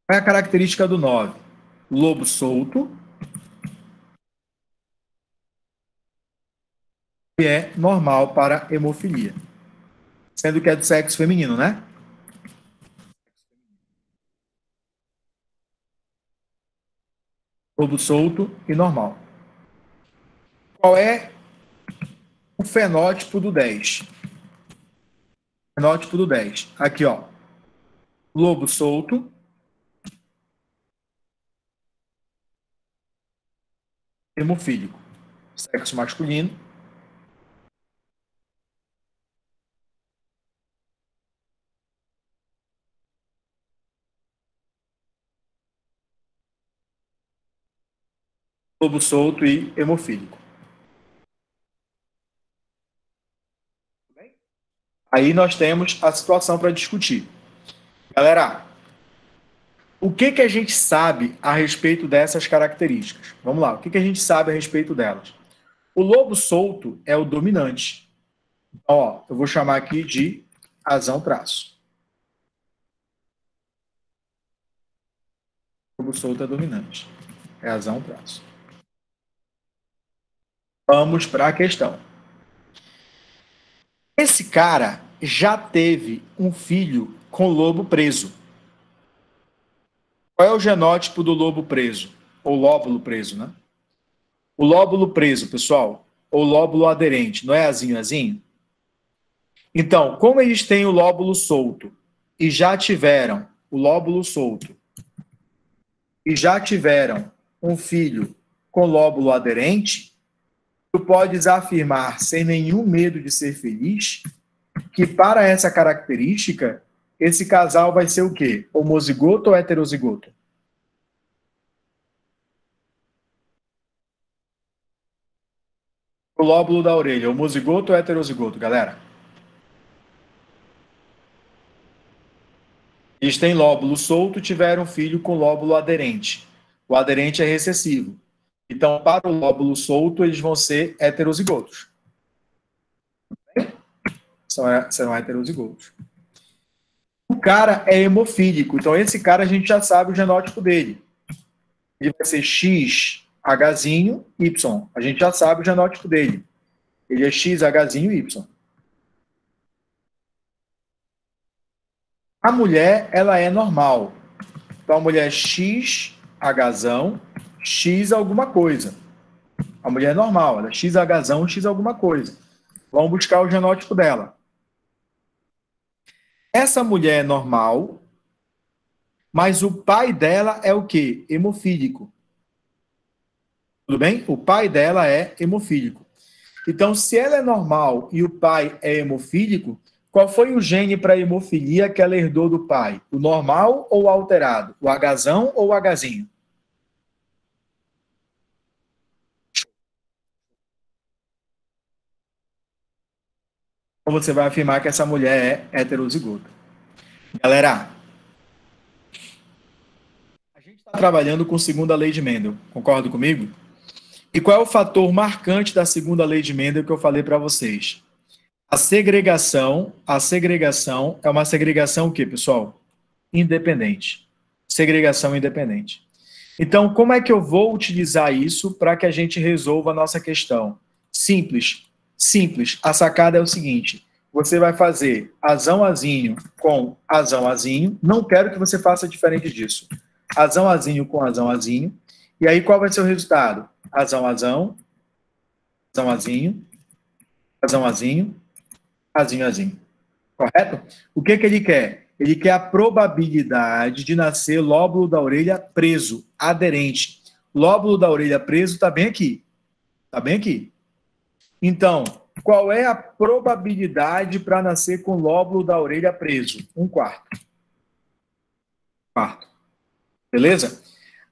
qual é a característica do 9? Lobo solto, que é normal para hemofilia. Sendo que é do sexo feminino, né? Lobo solto e normal. Qual é o fenótipo do 10? Fenótipo do 10. Aqui, ó. Lobo solto, hemofílico. Sexo masculino. Lobo solto e hemofílico. Aí nós temos a situação para discutir. Galera, o que a gente sabe a respeito dessas características? Vamos lá, o que a gente sabe a respeito delas? O lobo solto é o dominante. Então, ó, eu vou chamar aqui de razão traço. O lobo solto é dominante. É razão traço. Vamos para a questão. Esse cara já teve um filho com lobo preso. Qual é o genótipo do lobo preso? Ou lóbulo preso, né? O lóbulo preso, pessoal, ou lóbulo aderente, não é azinho, azinho? Então, como eles têm o lóbulo solto e já tiveram o lóbulo solto e já tiveram um filho com lóbulo aderente, tu podes afirmar sem nenhum medo de ser feliz que para essa característica esse casal vai ser o quê? Homozigoto ou heterozigoto? O lóbulo da orelha, homozigoto ou heterozigoto, galera? Eles têm lóbulo solto, tiveram um filho com lóbulo aderente. O aderente é recessivo. Então, para o lóbulo solto, eles vão ser heterozigotos. Serão heterozigotos. O cara é hemofílico. Então, esse cara a gente já sabe o genótipo dele. Ele vai ser X, Hzinho, Y. A gente já sabe o genótipo dele. Ele é X, Hzinho, Y. A mulher, ela é normal. Então, a mulher é X, Hzão, X alguma coisa. A mulher é normal, ela é XHzão, X alguma coisa. Vamos buscar o genótipo dela. Essa mulher é normal, mas o pai dela é o quê? Hemofílico. Tudo bem? O pai dela é hemofílico. Então, se ela é normal e o pai é hemofílico, qual foi o gene para a hemofilia que ela herdou do pai? O normal ou o alterado? O Hzão ou o Hzinho? Então, você vai afirmar que essa mulher é heterozigota. Galera, a gente está trabalhando com segunda lei de Mendel, concorda comigo? E qual é o fator marcante da segunda lei de Mendel que eu falei para vocês? A segregação é uma segregação o quê, pessoal? Independente. Segregação independente. Então, como é que eu vou utilizar isso para que a gente resolva a nossa questão? Simples. Simples. A sacada é o seguinte: você vai fazer azão azinho com azão azinho. Não quero que você faça diferente disso. Azão azinho com azão azinho. E aí, qual vai ser o resultado? Azão azão, azão azinho, azão azinho, azinho azinho. Correto? O que, que ele quer? Ele quer a probabilidade de nascer lóbulo da orelha preso, aderente. Lóbulo da orelha preso está bem aqui. Está bem aqui. Então, qual é a probabilidade para nascer com lóbulo da orelha preso? Um quarto. Quarto. Beleza?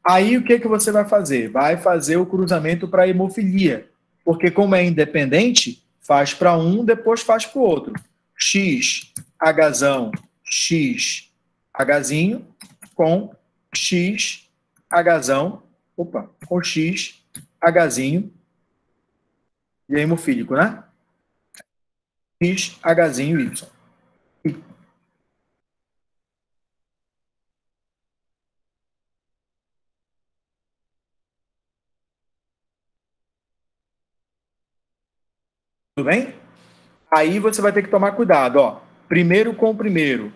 Aí o que, que você vai fazer? Vai fazer o cruzamento para hemofilia. Porque, como é independente, faz para um, depois faz para o outro. X, Hzão, X, Hzinho, com X, Hzão, opa, com X, Hzinho, e é hemofílico, né? X, Hzinho, Y. Tudo bem? Aí você vai ter que tomar cuidado, ó. Primeiro com o primeiro.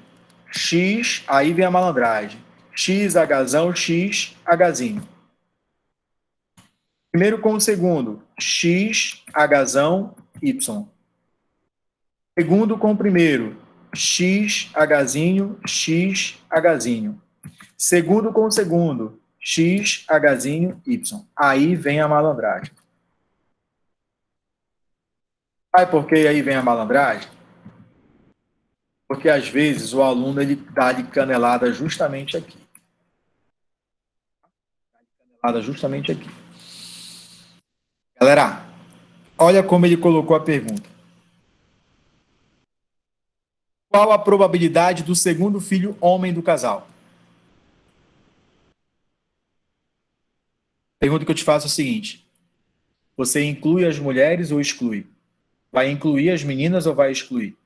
X, aí vem a malandragem. X, Hzão, X, Hzinho. Primeiro com o segundo. X, Hzão, Y. Segundo com o primeiro. X, Hzinho, X, Hzinho. Segundo com o segundo. X, Hzinho, Y. Aí vem a malandragem. Sabe por que aí vem a malandragem? Porque às vezes o aluno ele dá de canelada justamente aqui. Canelada justamente aqui. Galera, olha como ele colocou a pergunta. Qual a probabilidade do segundo filho homem do casal? A pergunta que eu te faço é a seguinte: você inclui as mulheres ou exclui? Vai incluir as meninas ou vai excluir?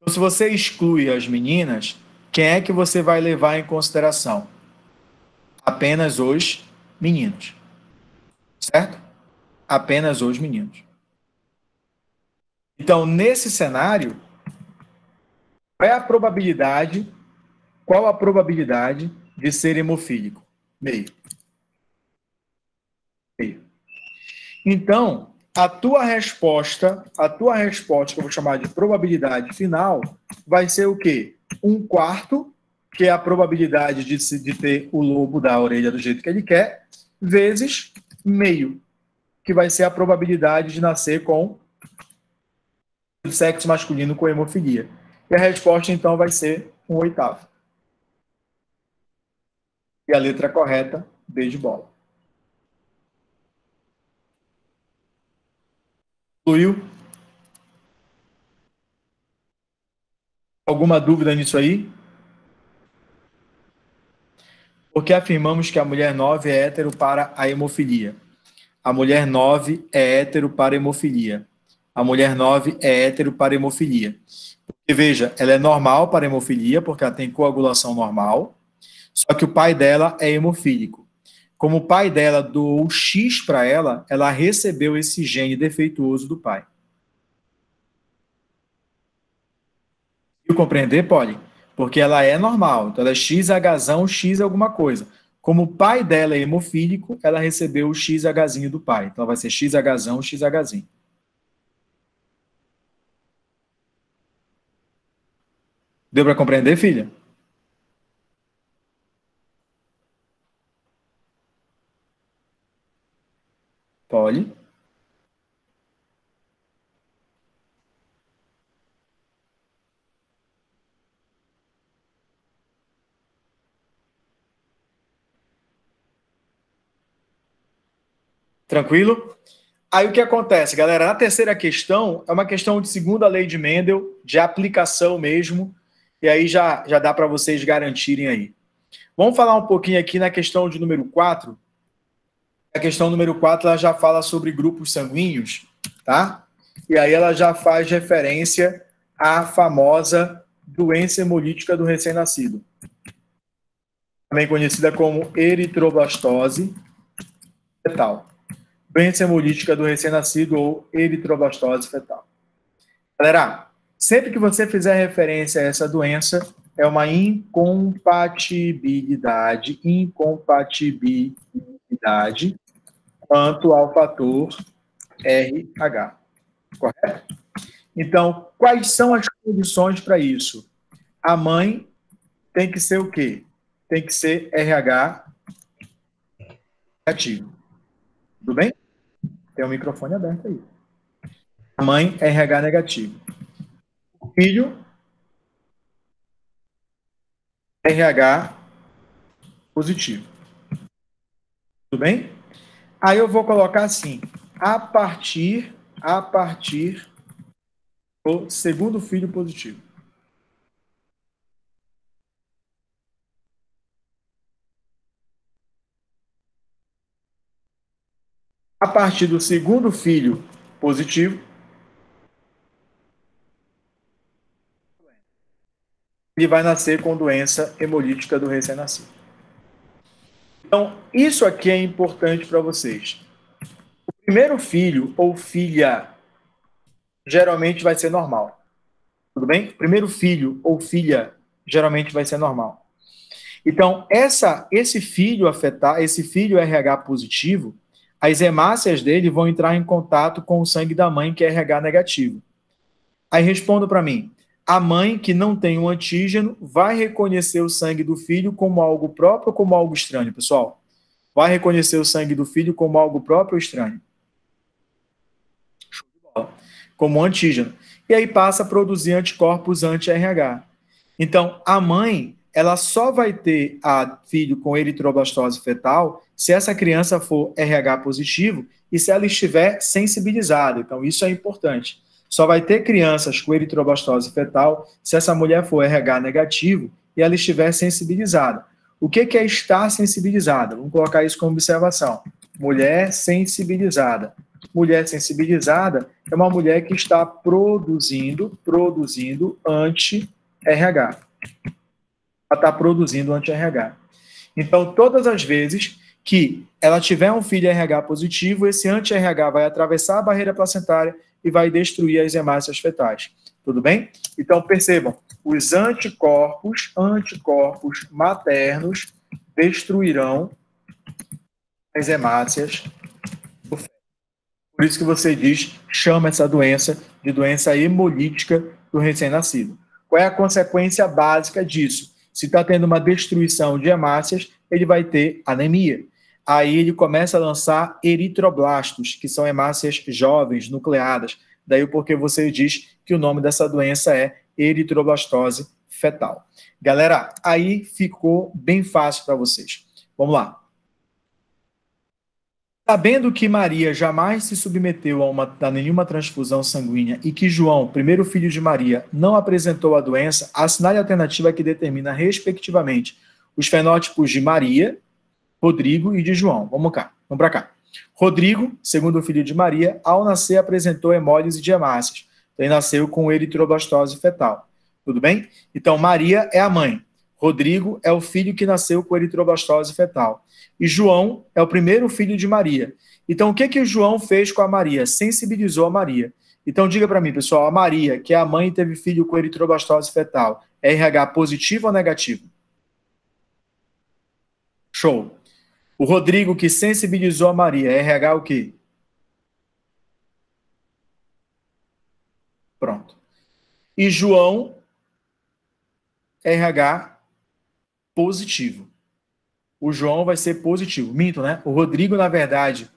Então, se você exclui as meninas, quem é que você vai levar em consideração? Apenas os meninos, certo? Apenas os meninos. Então, nesse cenário, qual é a probabilidade? Qual a probabilidade de ser hemofílico? Meio. Meio. Então, a tua resposta, que eu vou chamar de probabilidade final, vai ser o quê? Um quarto, que é a probabilidade de ter o lobo da orelha do jeito que ele quer, vezes meio, que vai ser a probabilidade de nascer com o sexo masculino com hemofilia. E a resposta, então, vai ser um oitavo. E a letra correta, B de bola. Fluiu? Alguma dúvida nisso aí? Porque afirmamos que a mulher 9 é hétero para a hemofilia. A mulher 9 é hétero para hemofilia. A mulher 9 é hétero para hemofilia. E veja, ela é normal para hemofilia, porque ela tem coagulação normal, só que o pai dela é hemofílico. Como o pai dela doou X para ela, ela recebeu esse gene defeituoso do pai. Viu compreender, Polly? Porque ela é normal, então ela é XHzão, X é alguma coisa. Como o pai dela é hemofílico, ela recebeu o XHzinho do pai. Então vai ser XHzão, XHzinho. Deu para compreender, filha? Polly? Tranquilo? Aí o que acontece, galera? Na terceira questão, é uma questão de segunda lei de Mendel, de aplicação mesmo, e aí já dá para vocês garantirem aí. Vamos falar um pouquinho aqui na questão de número 4. A questão número 4 ela já fala sobre grupos sanguíneos, tá? E aí ela já faz referência à famosa doença hemolítica do recém-nascido, também conhecida como eritroblastose fetal. Doença hemolítica do recém-nascido ou eritroblastose fetal. Galera, sempre que você fizer referência a essa doença, é uma incompatibilidade quanto ao fator RH, correto? Então, quais são as condições para isso? A mãe tem que ser o quê? Tem que ser RH negativo. Tudo bem? Tem o microfone aberto aí. A mãe RH negativo. O filho RH positivo. Tudo bem? Aí eu vou colocar assim, a partir do segundo filho positivo. A partir do segundo filho positivo, ele vai nascer com doença hemolítica do recém-nascido. Então, isso aqui é importante para vocês. O primeiro filho ou filha geralmente vai ser normal. Tudo bem? O primeiro filho ou filha geralmente vai ser normal. Então, esse filho afetar, esse filho RH positivo, as hemácias dele vão entrar em contato com o sangue da mãe, que é RH negativo. Aí responda para mim. A mãe que não tem um antígeno vai reconhecer o sangue do filho como algo próprio ou como algo estranho, pessoal? Vai reconhecer o sangue do filho como algo próprio ou estranho? Como antígeno. E aí passa a produzir anticorpos anti-RH. Então, a mãe, ela só vai ter a filho com eritroblastose fetal se essa criança for RH positivo e se ela estiver sensibilizada. Então, isso é importante. Só vai ter crianças com eritroblastose fetal se essa mulher for RH negativo e ela estiver sensibilizada. O que é estar sensibilizada? Vamos colocar isso como observação. Mulher sensibilizada. Mulher sensibilizada é uma mulher que está produzindo anti-RH. Ela está produzindo anti-RH. Então, todas as vezes que ela tiver um filho RH positivo, esse anti-RH vai atravessar a barreira placentária e vai destruir as hemácias fetais. Tudo bem? Então, percebam, os anticorpos maternos destruirão as hemácias do feto. Por isso que você diz, chama essa doença de doença hemolítica do recém-nascido. Qual é a consequência básica disso? Se está tendo uma destruição de hemácias, ele vai ter anemia. Aí ele começa a lançar eritroblastos, que são hemácias jovens, nucleadas. Daí porque você diz que o nome dessa doença é eritroblastose fetal. Galera, aí ficou bem fácil para vocês. Vamos lá. Sabendo que Maria jamais se submeteu a nenhuma transfusão sanguínea e que João, primeiro filho de Maria, não apresentou a doença, assinale a alternativa que determina, respectivamente, os fenótipos de Maria, Rodrigo e de João. Vamos para cá. Rodrigo, segundo filho de Maria, ao nascer apresentou hemólise de hemácias. Então, ele nasceu com eritroblastose fetal. Tudo bem? Então, Maria é a mãe. Rodrigo é o filho que nasceu com eritroblastose fetal. E João é o primeiro filho de Maria. Então, o que o João fez com a Maria? Sensibilizou a Maria. Então, diga para mim, pessoal, a Maria, que é a mãe e teve filho com eritroblastose fetal, é RH positivo ou negativo? Show. O Rodrigo, que sensibilizou a Maria, é RH o quê? Pronto. E João, RH positivo. O João vai ser positivo. Minto, né? O Rodrigo, na verdade,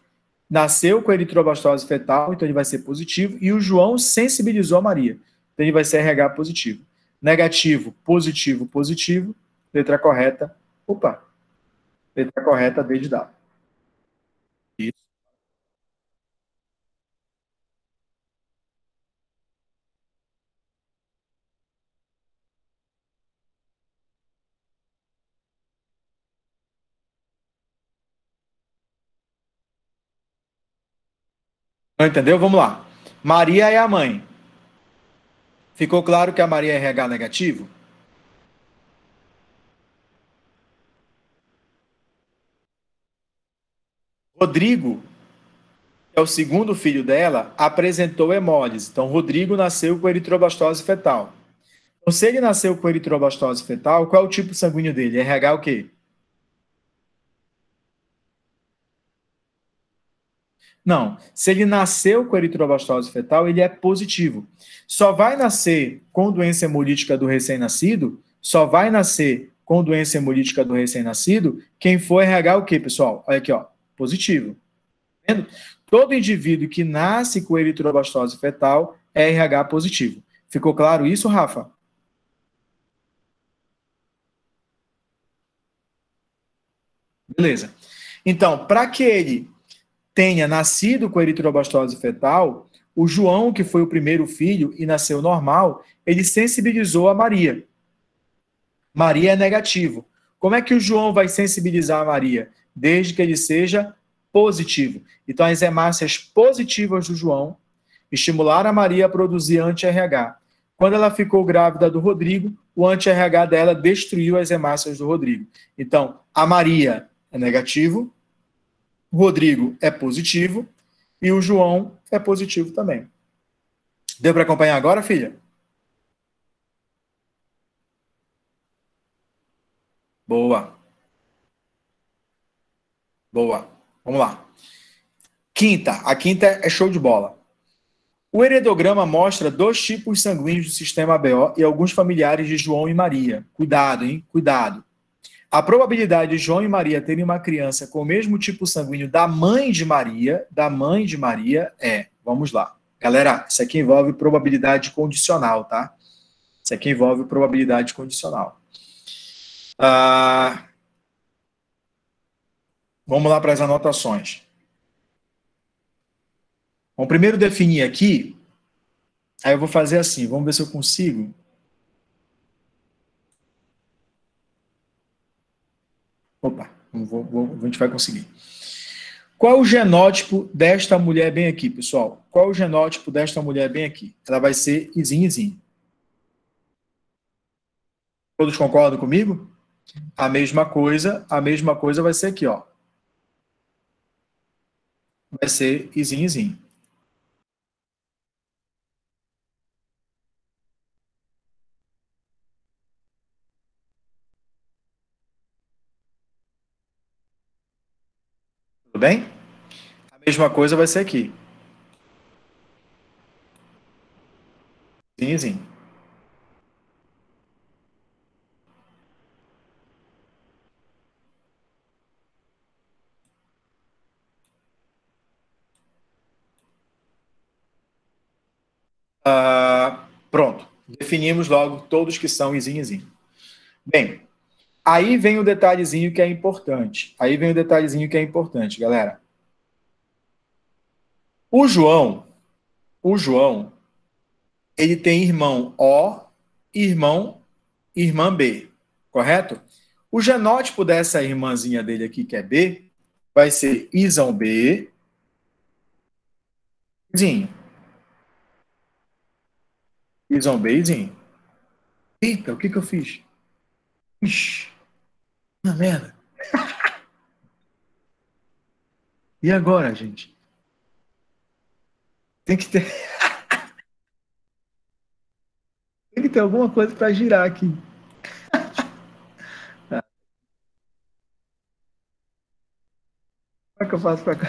nasceu com eritroblastose fetal, então ele vai ser positivo. E o João sensibilizou a Maria. Então ele vai ser RH positivo. Negativo, positivo, positivo. Letra correta. Opa. Letra correta, D de dado. Isso. Não entendeu? Vamos lá. Maria é a mãe. Ficou claro que a Maria é RH negativo? Rodrigo, que é o segundo filho dela, apresentou hemólise. Então, Rodrigo nasceu com eritroblastose fetal. Então, se ele nasceu com eritroblastose fetal, qual é o tipo sanguíneo dele? RH o quê? Não. Se ele nasceu com eritroblastose fetal, ele é positivo. Só vai nascer com doença hemolítica do recém-nascido, só vai nascer com doença hemolítica do recém-nascido quem for RH o quê, pessoal? Olha aqui, ó, positivo. Tá vendo? Todo indivíduo que nasce com eritroblastose fetal é RH positivo. Ficou claro isso, Rafa? Beleza. Então, para que ele tenha nascido com eritroblastose fetal, o João, que foi o primeiro filho e nasceu normal, ele sensibilizou a Maria. Maria é negativo. Como é que o João vai sensibilizar a Maria? Desde que ele seja positivo. Então, as hemácias positivas do João estimularam a Maria a produzir anti-RH. Quando ela ficou grávida do Rodrigo, o anti-RH dela destruiu as hemácias do Rodrigo. Então, a Maria é negativo, o Rodrigo é positivo e o João é positivo também. Deu para acompanhar agora, filha? Boa, boa. Vamos lá. Quinta. A quinta é show de bola. O heredograma mostra dois tipos sanguíneos do sistema ABO e alguns familiares de João e Maria. Cuidado, hein? Cuidado. A probabilidade de João e Maria terem uma criança com o mesmo tipo sanguíneo da mãe de Maria é, vamos lá. Galera, isso aqui envolve probabilidade condicional, tá? Isso aqui envolve probabilidade condicional. Ah, vamos lá para as anotações. Vamos primeiro definir aqui, aí eu vou fazer assim, vamos ver se eu consigo. Opa, a gente vai conseguir. Qual é o genótipo desta mulher bem aqui, pessoal? Qual é o genótipo desta mulher bem aqui? Ela vai ser izinho, izinho. Todos concordam comigo? A mesma coisa vai ser aqui, ó. Vai ser izinho, izinho. Tudo bem? A mesma coisa vai ser aqui. Izinho, izinho. Pronto. Definimos logo todos que são izinho, izinho. Bem, aí vem o detalhezinho que é importante. Aí vem o detalhezinho que é importante, galera. O João, o João, ele tem irmão O e irmã B, correto? O genótipo dessa irmãzinha dele aqui, que é B, vai ser isão B, zinho. Isão B, zinho. Eita, o que que eu fiz? Ixi, uma merda. E agora, gente? Tem que ter, tem que ter alguma coisa para girar aqui. Como é que eu faço para cá?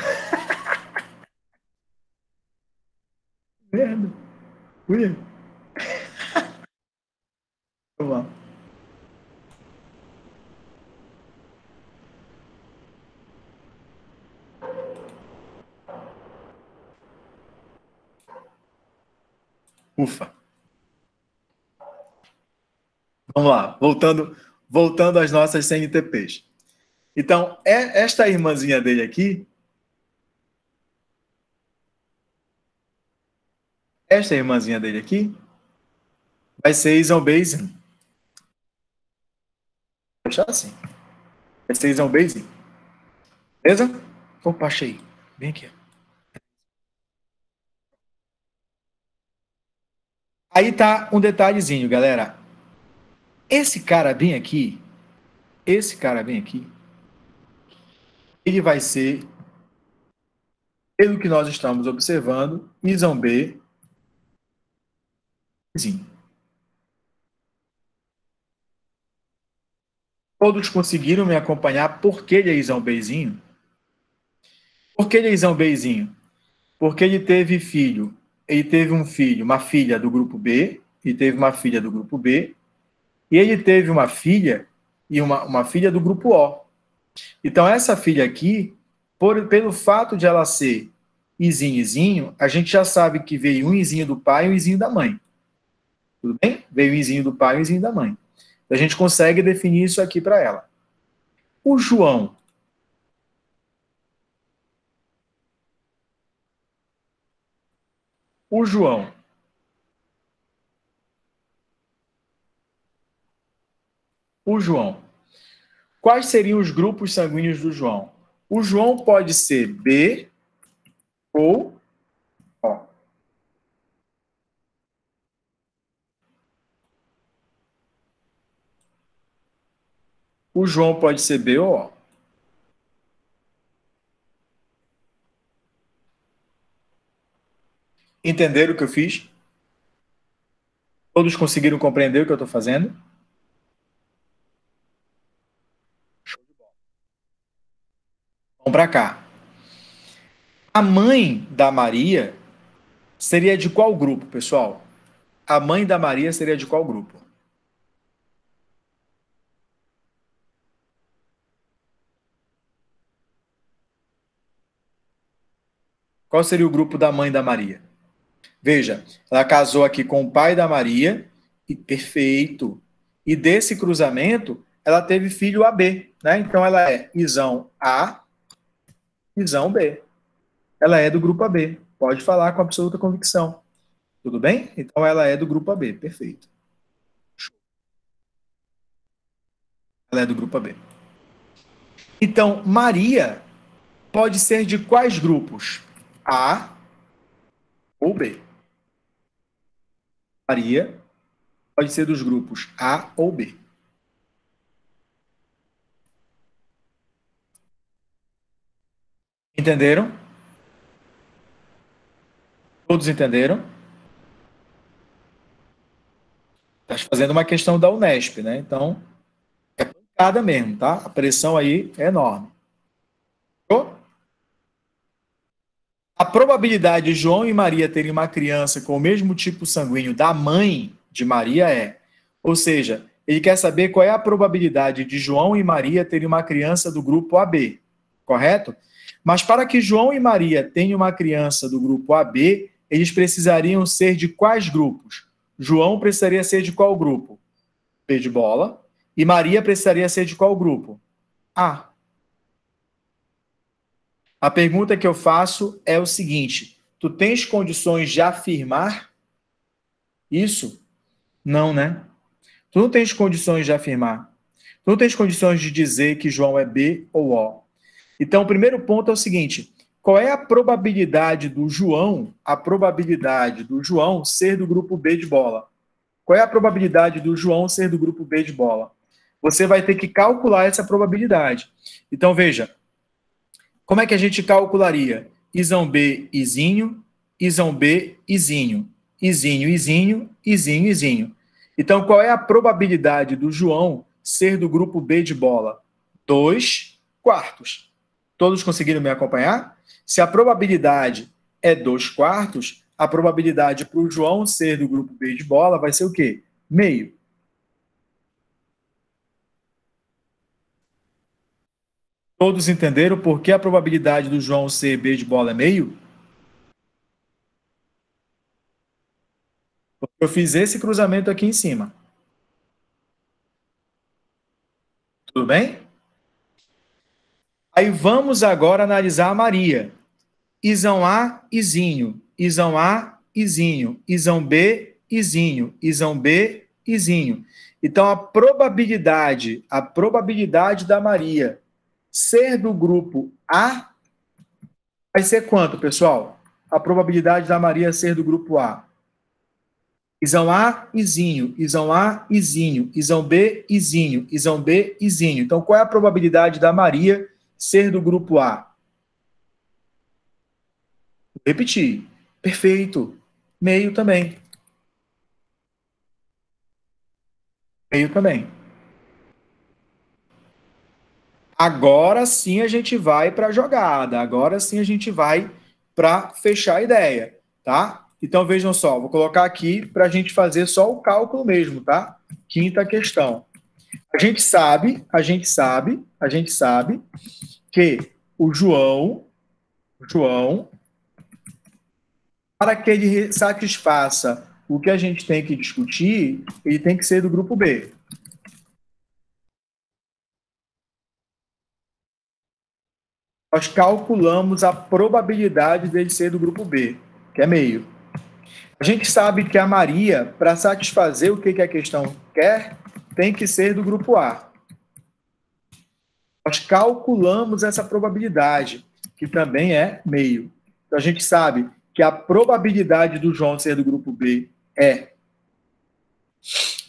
Merda. Ui, vamos lá. Ufa. Vamos lá. Voltando às nossas CNTPs. Então, esta irmãzinha dele aqui, esta irmãzinha dele aqui, vai ser isão B, zinho. Vou deixar assim. Vai ser isão B, zinho. Beleza? Opa, achei. Vem aqui. Aí tá um detalhezinho, galera. Esse cara bem aqui, ele vai ser, pelo que nós estamos observando, isão B, zinho. Todos conseguiram me acompanhar por que ele é isão Bzinho? Por que ele é isão Bzinho? Porque ele teve um filho, uma filha do grupo B, e teve uma filha do grupo B, e ele teve uma filha e uma filha do grupo O. Então, essa filha aqui, pelo fato de ela ser izinho, izinho, a gente já sabe que veio um izinho do pai e um izinho da mãe. Tudo bem? Veio um izinho do pai e um izinho da mãe. A gente consegue definir isso aqui para ela. O João. O João. O João. Quais seriam os grupos sanguíneos do João? O João pode ser B ou O. O João pode ser B ou O. Entenderam o que eu fiz? Todos conseguiram compreender o que eu estou fazendo? Vamos para cá. A mãe da Maria seria de qual grupo, pessoal? A mãe da Maria seria de qual grupo? Qual seria o grupo da mãe da Maria? Veja, ela casou aqui com o pai da Maria, e perfeito. E desse cruzamento, ela teve filho AB, né? Então ela é isão A, isão B. Ela é do grupo AB. Pode falar com absoluta convicção. Tudo bem? Então ela é do grupo AB, perfeito. Ela é do grupo AB. Então, Maria pode ser de quais grupos? A ou B. Maria pode ser dos grupos A ou B. Entenderam? Todos entenderam? Está fazendo uma questão da Unesp, né? Então, é pancada mesmo, tá? A pressão aí é enorme. A probabilidade de João e Maria terem uma criança com o mesmo tipo sanguíneo da mãe de Maria é. Ou seja, ele quer saber qual é a probabilidade de João e Maria terem uma criança do grupo AB, correto? Mas para que João e Maria tenham uma criança do grupo AB, eles precisariam ser de quais grupos? João precisaria ser de qual grupo? B de bola. E Maria precisaria ser de qual grupo? A. A pergunta que eu faço é o seguinte: tu tens condições de afirmar isso? Não, né? Tu não tens condições de afirmar. Tu não tens condições de dizer que João é B ou O. Então, o primeiro ponto é o seguinte: qual é a probabilidade do João ser do grupo B de bola? Qual é a probabilidade do João ser do grupo B de bola? Você vai ter que calcular essa probabilidade. Então, veja, como é que a gente calcularia? Isão B, izinho, isão B, izinho, izinho, izinho, izinho, izinho. Então, qual é a probabilidade do João ser do grupo B de bola? 2/4. Todos conseguiram me acompanhar? Se a probabilidade é 2/4, a probabilidade para o João ser do grupo B de bola vai ser o quê? Meio. Todos entenderam por que a probabilidade do João ser B de bola é meio? Eu fiz esse cruzamento aqui em cima. Tudo bem? Aí vamos agora analisar a Maria. Isão A, izinho. Isão A, izinho. Isão B, izinho. Isão B, izinho. Então a probabilidade da Maria ser do grupo A vai ser quanto, pessoal? A probabilidade da Maria ser do grupo A. Isão A, izinho. Isão A, izinho. Isão B, izinho. Isão B, izinho. Então, qual é a probabilidade da Maria ser do grupo A? Vou repetir. Perfeito. Meio também. Meio também. Agora sim a gente vai para a jogada. Agora sim a gente vai para fechar a ideia, tá? Então vejam só, vou colocar aqui para a gente fazer só o cálculo mesmo, tá? Quinta questão. A gente sabe que o João, para que ele satisfaça o que a gente tem que discutir, ele tem que ser do grupo B. Nós calculamos a probabilidade dele ser do grupo B, que é meio. A gente sabe que a Maria, para satisfazer o que a questão quer, tem que ser do grupo A. Nós calculamos essa probabilidade, que também é meio. Então a gente sabe que a probabilidade do João ser do grupo B é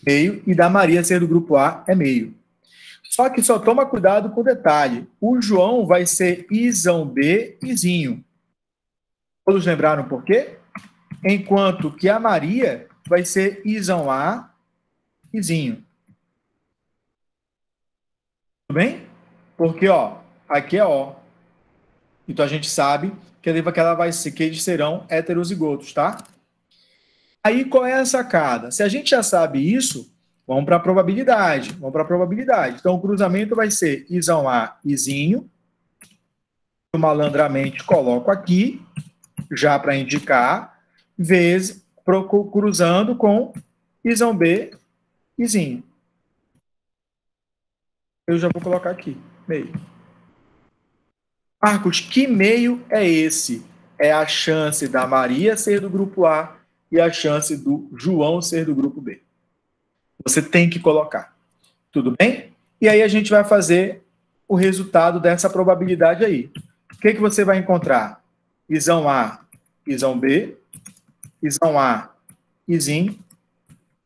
meio e da Maria ser do grupo A é meio. Só que só toma cuidado com o detalhe. O João vai ser isão B, izinho. Todos lembraram por quê? Enquanto que a Maria vai ser isão A, izinho. Tudo bem? Porque, ó, aqui é O. Então a gente sabe que ela vai ser, que eles serão heterozigotos, tá? Aí qual é a sacada? Se a gente já sabe isso, vamos para a probabilidade. Então o cruzamento vai ser isão A, izinho. Eu malandramente coloco aqui, já para indicar, vezes cruzando com isão B, izinho. Eu já vou colocar aqui, meio. Marcos, que meio é esse? É a chance da Maria ser do grupo A e a chance do João ser do grupo B. Você tem que colocar. Tudo bem? E aí a gente vai fazer o resultado dessa probabilidade aí. O que você vai encontrar? Isão A, isão B, isão A, izinho,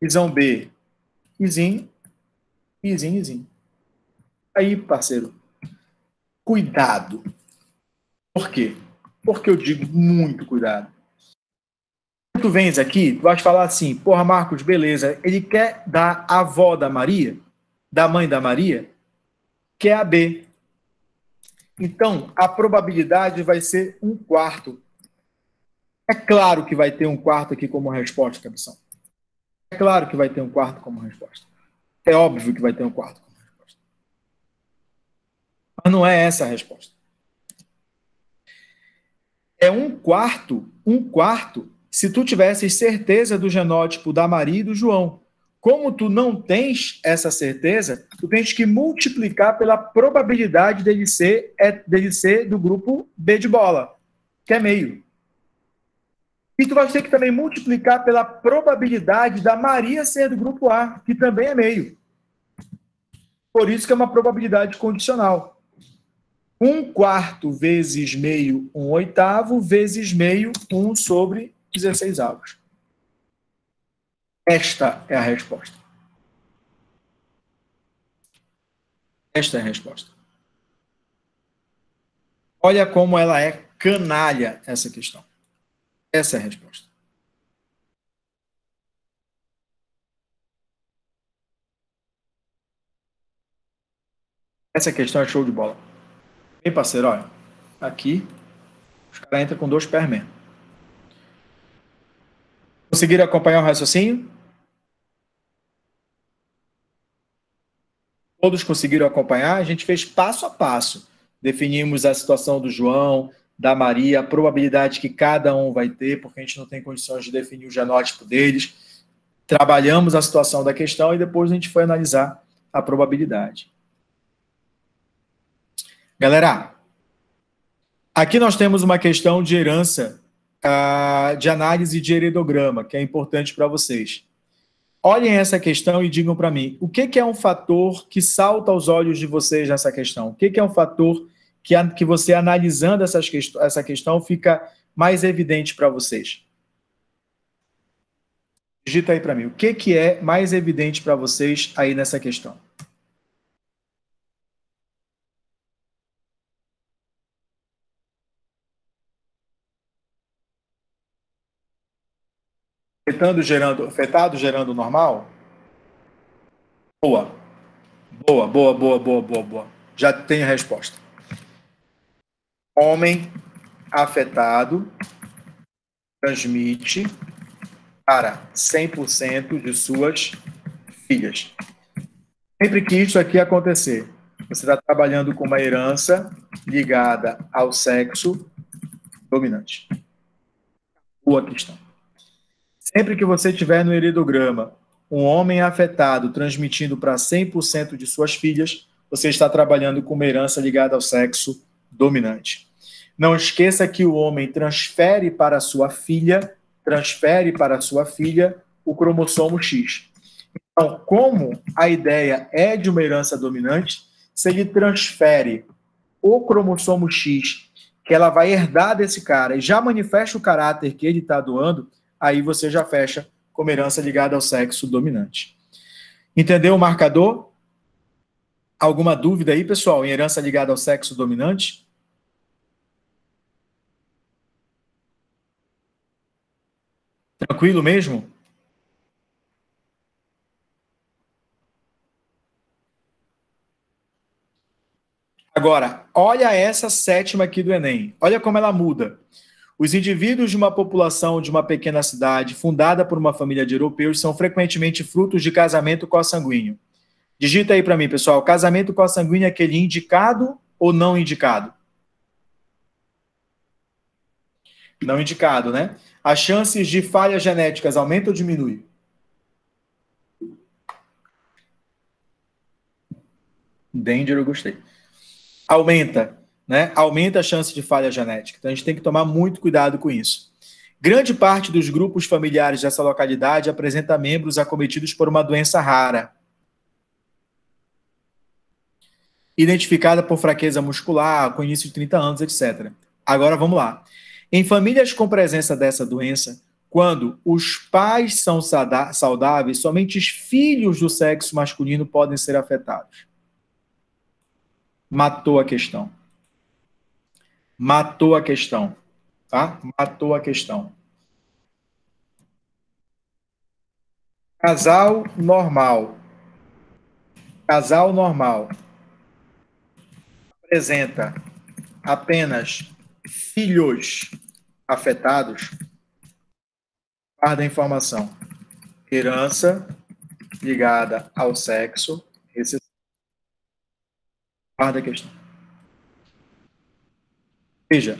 isão B, izinho, izinho, izinho. Aí, parceiro, cuidado. Por quê? Porque eu digo muito cuidado. Tu vens aqui, tu vais falar assim, porra, Marcos, beleza, ele quer da avó da Maria, da mãe da Maria, que é a B. Então, a probabilidade vai ser 1/4. É claro que vai ter 1/4 aqui como resposta, cabeção. É claro que vai ter 1/4 como resposta. É óbvio que vai ter 1/4 como resposta. Mas não é essa a resposta. É 1/4, se tu tivesses certeza do genótipo da Maria e do João. Como tu não tens essa certeza, tu tens que multiplicar pela probabilidade dele ser do grupo B de bola, que é meio. E tu vai ter que também multiplicar pela probabilidade da Maria ser do grupo A, que também é meio. Por isso que é uma probabilidade condicional. 1/4 vezes meio, 1/8, vezes meio, 1/16. Esta é a resposta. Esta é a resposta. Olha como ela é canalha, essa questão. Essa é a resposta. Essa questão é show de bola. Ei, parceiro, olha. Aqui, os caras entram com 2 pés mesmo. Conseguiram acompanhar o raciocínio? Todos conseguiram acompanhar? A gente fez passo a passo. Definimos a situação do João, da Maria, a probabilidade que cada um vai ter, porque a gente não tem condições de definir o genótipo deles. Trabalhamos a situação da questão e depois a gente foi analisar a probabilidade. Galera, aqui nós temos uma questão de herança, de análise de heredograma, que é importante para vocês. Olhem essa questão e digam para mim, o que é um fator que salta aos olhos de vocês nessa questão? O que é um fator que você, analisando essa questão, fica mais evidente para vocês? Digita aí para mim. O que é mais evidente para vocês aí nessa questão? Fetado gerando normal? Boa. Boa, boa, boa, boa, boa, boa. Já tenho a resposta. Homem afetado transmite para 100% de suas filhas. Sempre que isso aqui acontecer, você está trabalhando com uma herança ligada ao sexo dominante. Boa questão. Sempre que você tiver no heredograma um homem afetado transmitindo para 100% de suas filhas, você está trabalhando com uma herança ligada ao sexo dominante. Não esqueça que o homem transfere para sua filha o cromossomo X. Então, como a ideia é de uma herança dominante, se ele transfere o cromossomo X, que ela vai herdar desse cara, e já manifesta o caráter que ele está doando, aí você já fecha como herança ligada ao sexo dominante. Entendeu o marcador? Alguma dúvida aí, pessoal, em herança ligada ao sexo dominante? Tranquilo mesmo? Agora, olha essa sétima aqui do Enem. Olha como ela muda. Os indivíduos de uma população de uma pequena cidade, fundada por uma família de europeus, são frequentemente frutos de casamento consanguíneo. Digita aí para mim, pessoal. Casamento consanguíneo é aquele indicado ou não indicado? Não indicado, né? As chances de falhas genéticas aumentam ou diminuem? Danger, eu gostei. Aumenta, né? Aumenta a chance de falha genética. Então a gente tem que tomar muito cuidado com isso. Grande parte dos grupos familiares dessa localidade apresenta membros acometidos por uma doença rara, identificada por fraqueza muscular, com início de 30 anos, etc. Agora vamos lá. Em famílias com presença dessa doença, quando os pais são saudáveis, somente os filhos do sexo masculino podem ser afetados. Matou a questão. Matou a questão. Tá? Matou a questão. Casal normal. Casal normal apresenta apenas filhos afetados. Guarda a informação. Herança ligada ao sexo. Guarda a questão. Veja,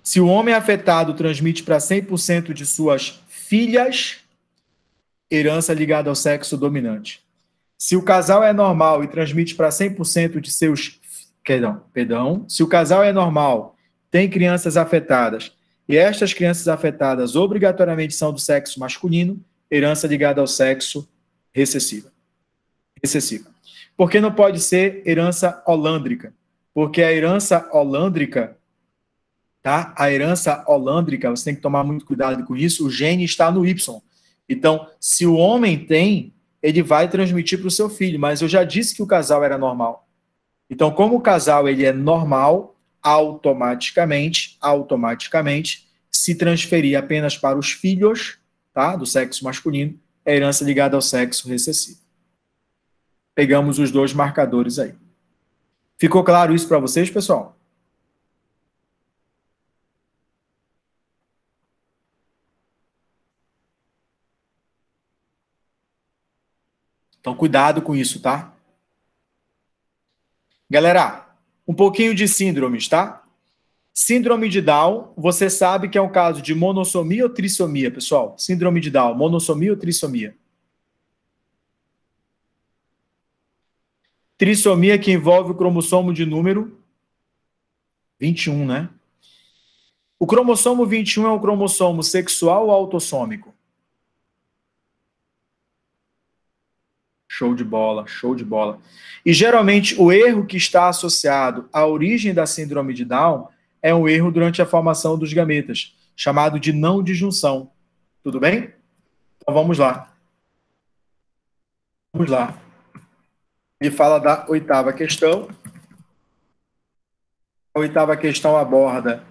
se o homem afetado transmite para 100% de suas filhas, herança ligada ao sexo dominante. Se o casal é normal e transmite para 100% de seus... Perdão. Se o casal é normal, tem crianças afetadas, e estas crianças afetadas obrigatoriamente são do sexo masculino, herança ligada ao sexo recessiva. Por que não pode ser herança holândrica? Porque a herança holândrica, tá? A herança holândrica, você tem que tomar muito cuidado com isso, o gene está no Y. Então, se o homem tem, ele vai transmitir para o seu filho, mas eu já disse que o casal era normal. Então, como o casal ele é normal, automaticamente, se transferir apenas para os filhos, tá? Do sexo masculino, é herança ligada ao sexo recessivo. Pegamos os dois marcadores aí. Ficou claro isso para vocês, pessoal? Então, cuidado com isso, tá? Galera, um pouquinho de síndromes, tá? Síndrome de Down, você sabe que é um caso de monossomia ou trissomia, pessoal? Síndrome de Down, monossomia ou trissomia? Trissomia que envolve o cromossomo de número 21, né? O cromossomo 21 é um cromossomo sexual ou autossômico? Show de bola, show de bola. E geralmente o erro que está associado à origem da síndrome de Down é um erro durante a formação dos gametas, chamado de não disjunção. Tudo bem? Então Então, vamos lá. Vamos lá. Ele fala da oitava questão. A oitava questão aborda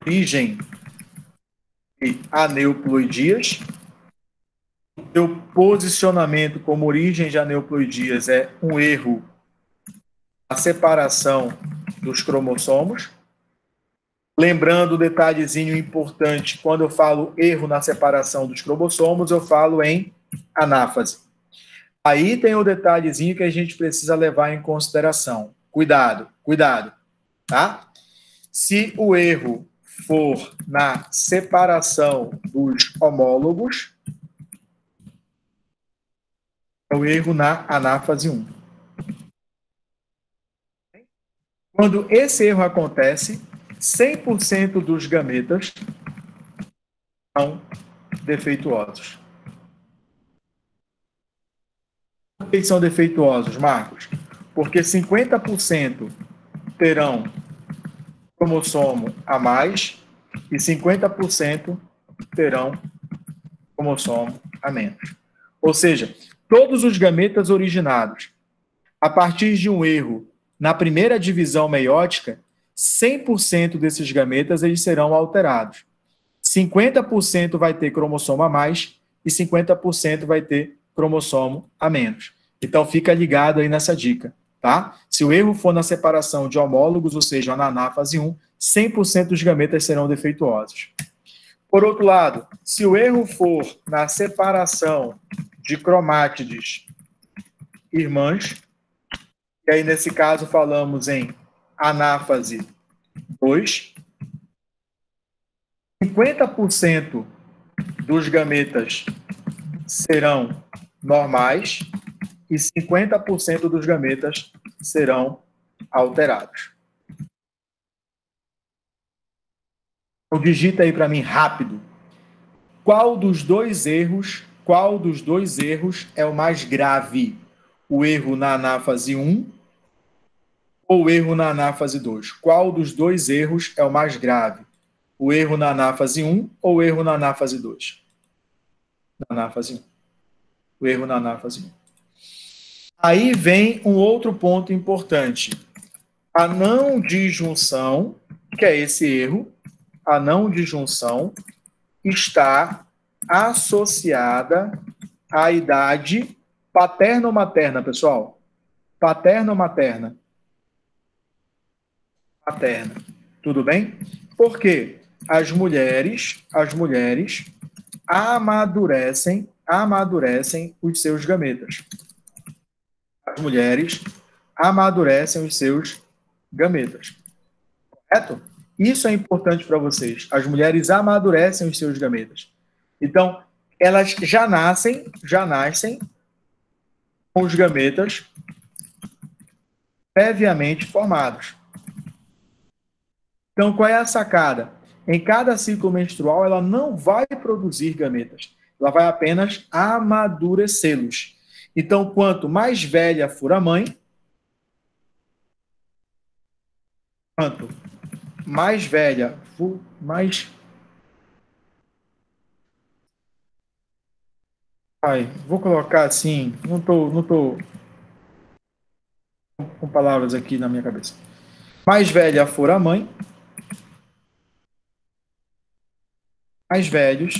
origem de aneuploidias. Seu posicionamento como origem de aneuploidias é um erro na separação dos cromossomos. Lembrando o detalhezinho importante, quando eu falo erro na separação dos cromossomos, eu falo em anáfase. Aí tem o detalhezinho que a gente precisa levar em consideração. Cuidado, cuidado, tá? Se o erro for na separação dos homólogos, é o erro na anáfase 1. Quando esse erro acontece, 100% dos gametas são defeituosos. Por que são defeituosos, Marcos? Porque 50% terão cromossomo a mais e 50% terão cromossomo a menos. Ou seja, todos os gametas originados a partir de um erro na primeira divisão meiótica, 100% desses gametas eles serão alterados. 50% vai ter cromossomo a mais e 50% vai ter cromossomo a menos. Então, fica ligado aí nessa dica, tá? Se o erro for na separação de homólogos, ou seja, na anáfase 1, 100% dos gametas serão defeituosos. Por outro lado, se o erro for na separação de cromátides irmãs, e aí nesse caso falamos em anáfase 2, 50% dos gametas serão normais e 50% dos gametas serão alterados. Então, digita aí para mim rápido. Qual dos dois erros é o mais grave? O erro na anáfase 1 ou o erro na anáfase 2? Qual dos dois erros é o mais grave? O erro na anáfase 1 ou o erro na anáfase 2? Na anáfase 1. O erro na anáfase 1. Aí vem um outro ponto importante. A não disjunção, que é esse erro, a não disjunção está associada à idade paterna ou materna, pessoal? Paterna ou materna? Materna. Tudo bem? Por quê? As mulheres amadurecem os seus gametas. As mulheres amadurecem os seus gametas. Correto? Isso é importante para vocês. As mulheres amadurecem os seus gametas. Então, elas já nascem com os gametas previamente formados. Então, qual é a sacada? Em cada ciclo menstrual, ela não vai produzir gametas. Ela vai apenas amadurecê-los. Então, quanto mais velha for a mãe, quanto mais velha for, mais... vou colocar assim, não tô com palavras aqui na minha cabeça. Mais velha for a mãe, mais velhos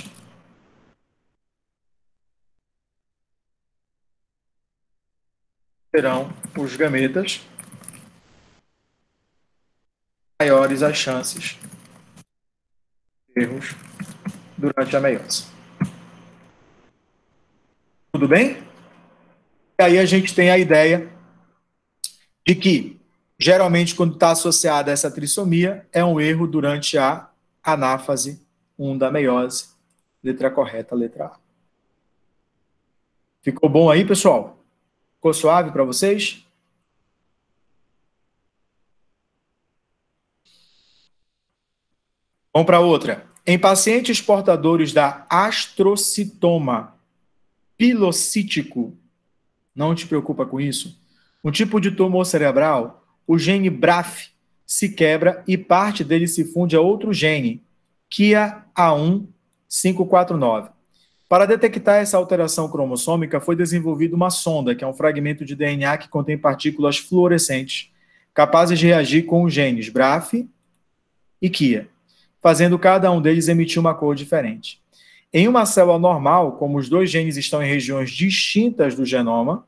serão os gametas, maiores as chances de erros durante a meiose. Tudo bem? E aí a gente tem a ideia de que, geralmente, quando está associada a essa trissomia, é um erro durante a anáfase 1 da meiose. Letra correta, letra A. Ficou bom aí, pessoal? Ficou suave para vocês? Vamos para outra. Em pacientes portadores da astrocitoma pilocítico, não te preocupa com isso, um tipo de tumor cerebral, o gene BRAF se quebra e parte dele se funde a outro gene, KIA-A1 549. Para detectar essa alteração cromossômica, foi desenvolvida uma sonda, que é um fragmento de DNA que contém partículas fluorescentes, capazes de reagir com os genes BRAF e KIA, fazendo cada um deles emitir uma cor diferente. Em uma célula normal, como os dois genes estão em regiões distintas do genoma,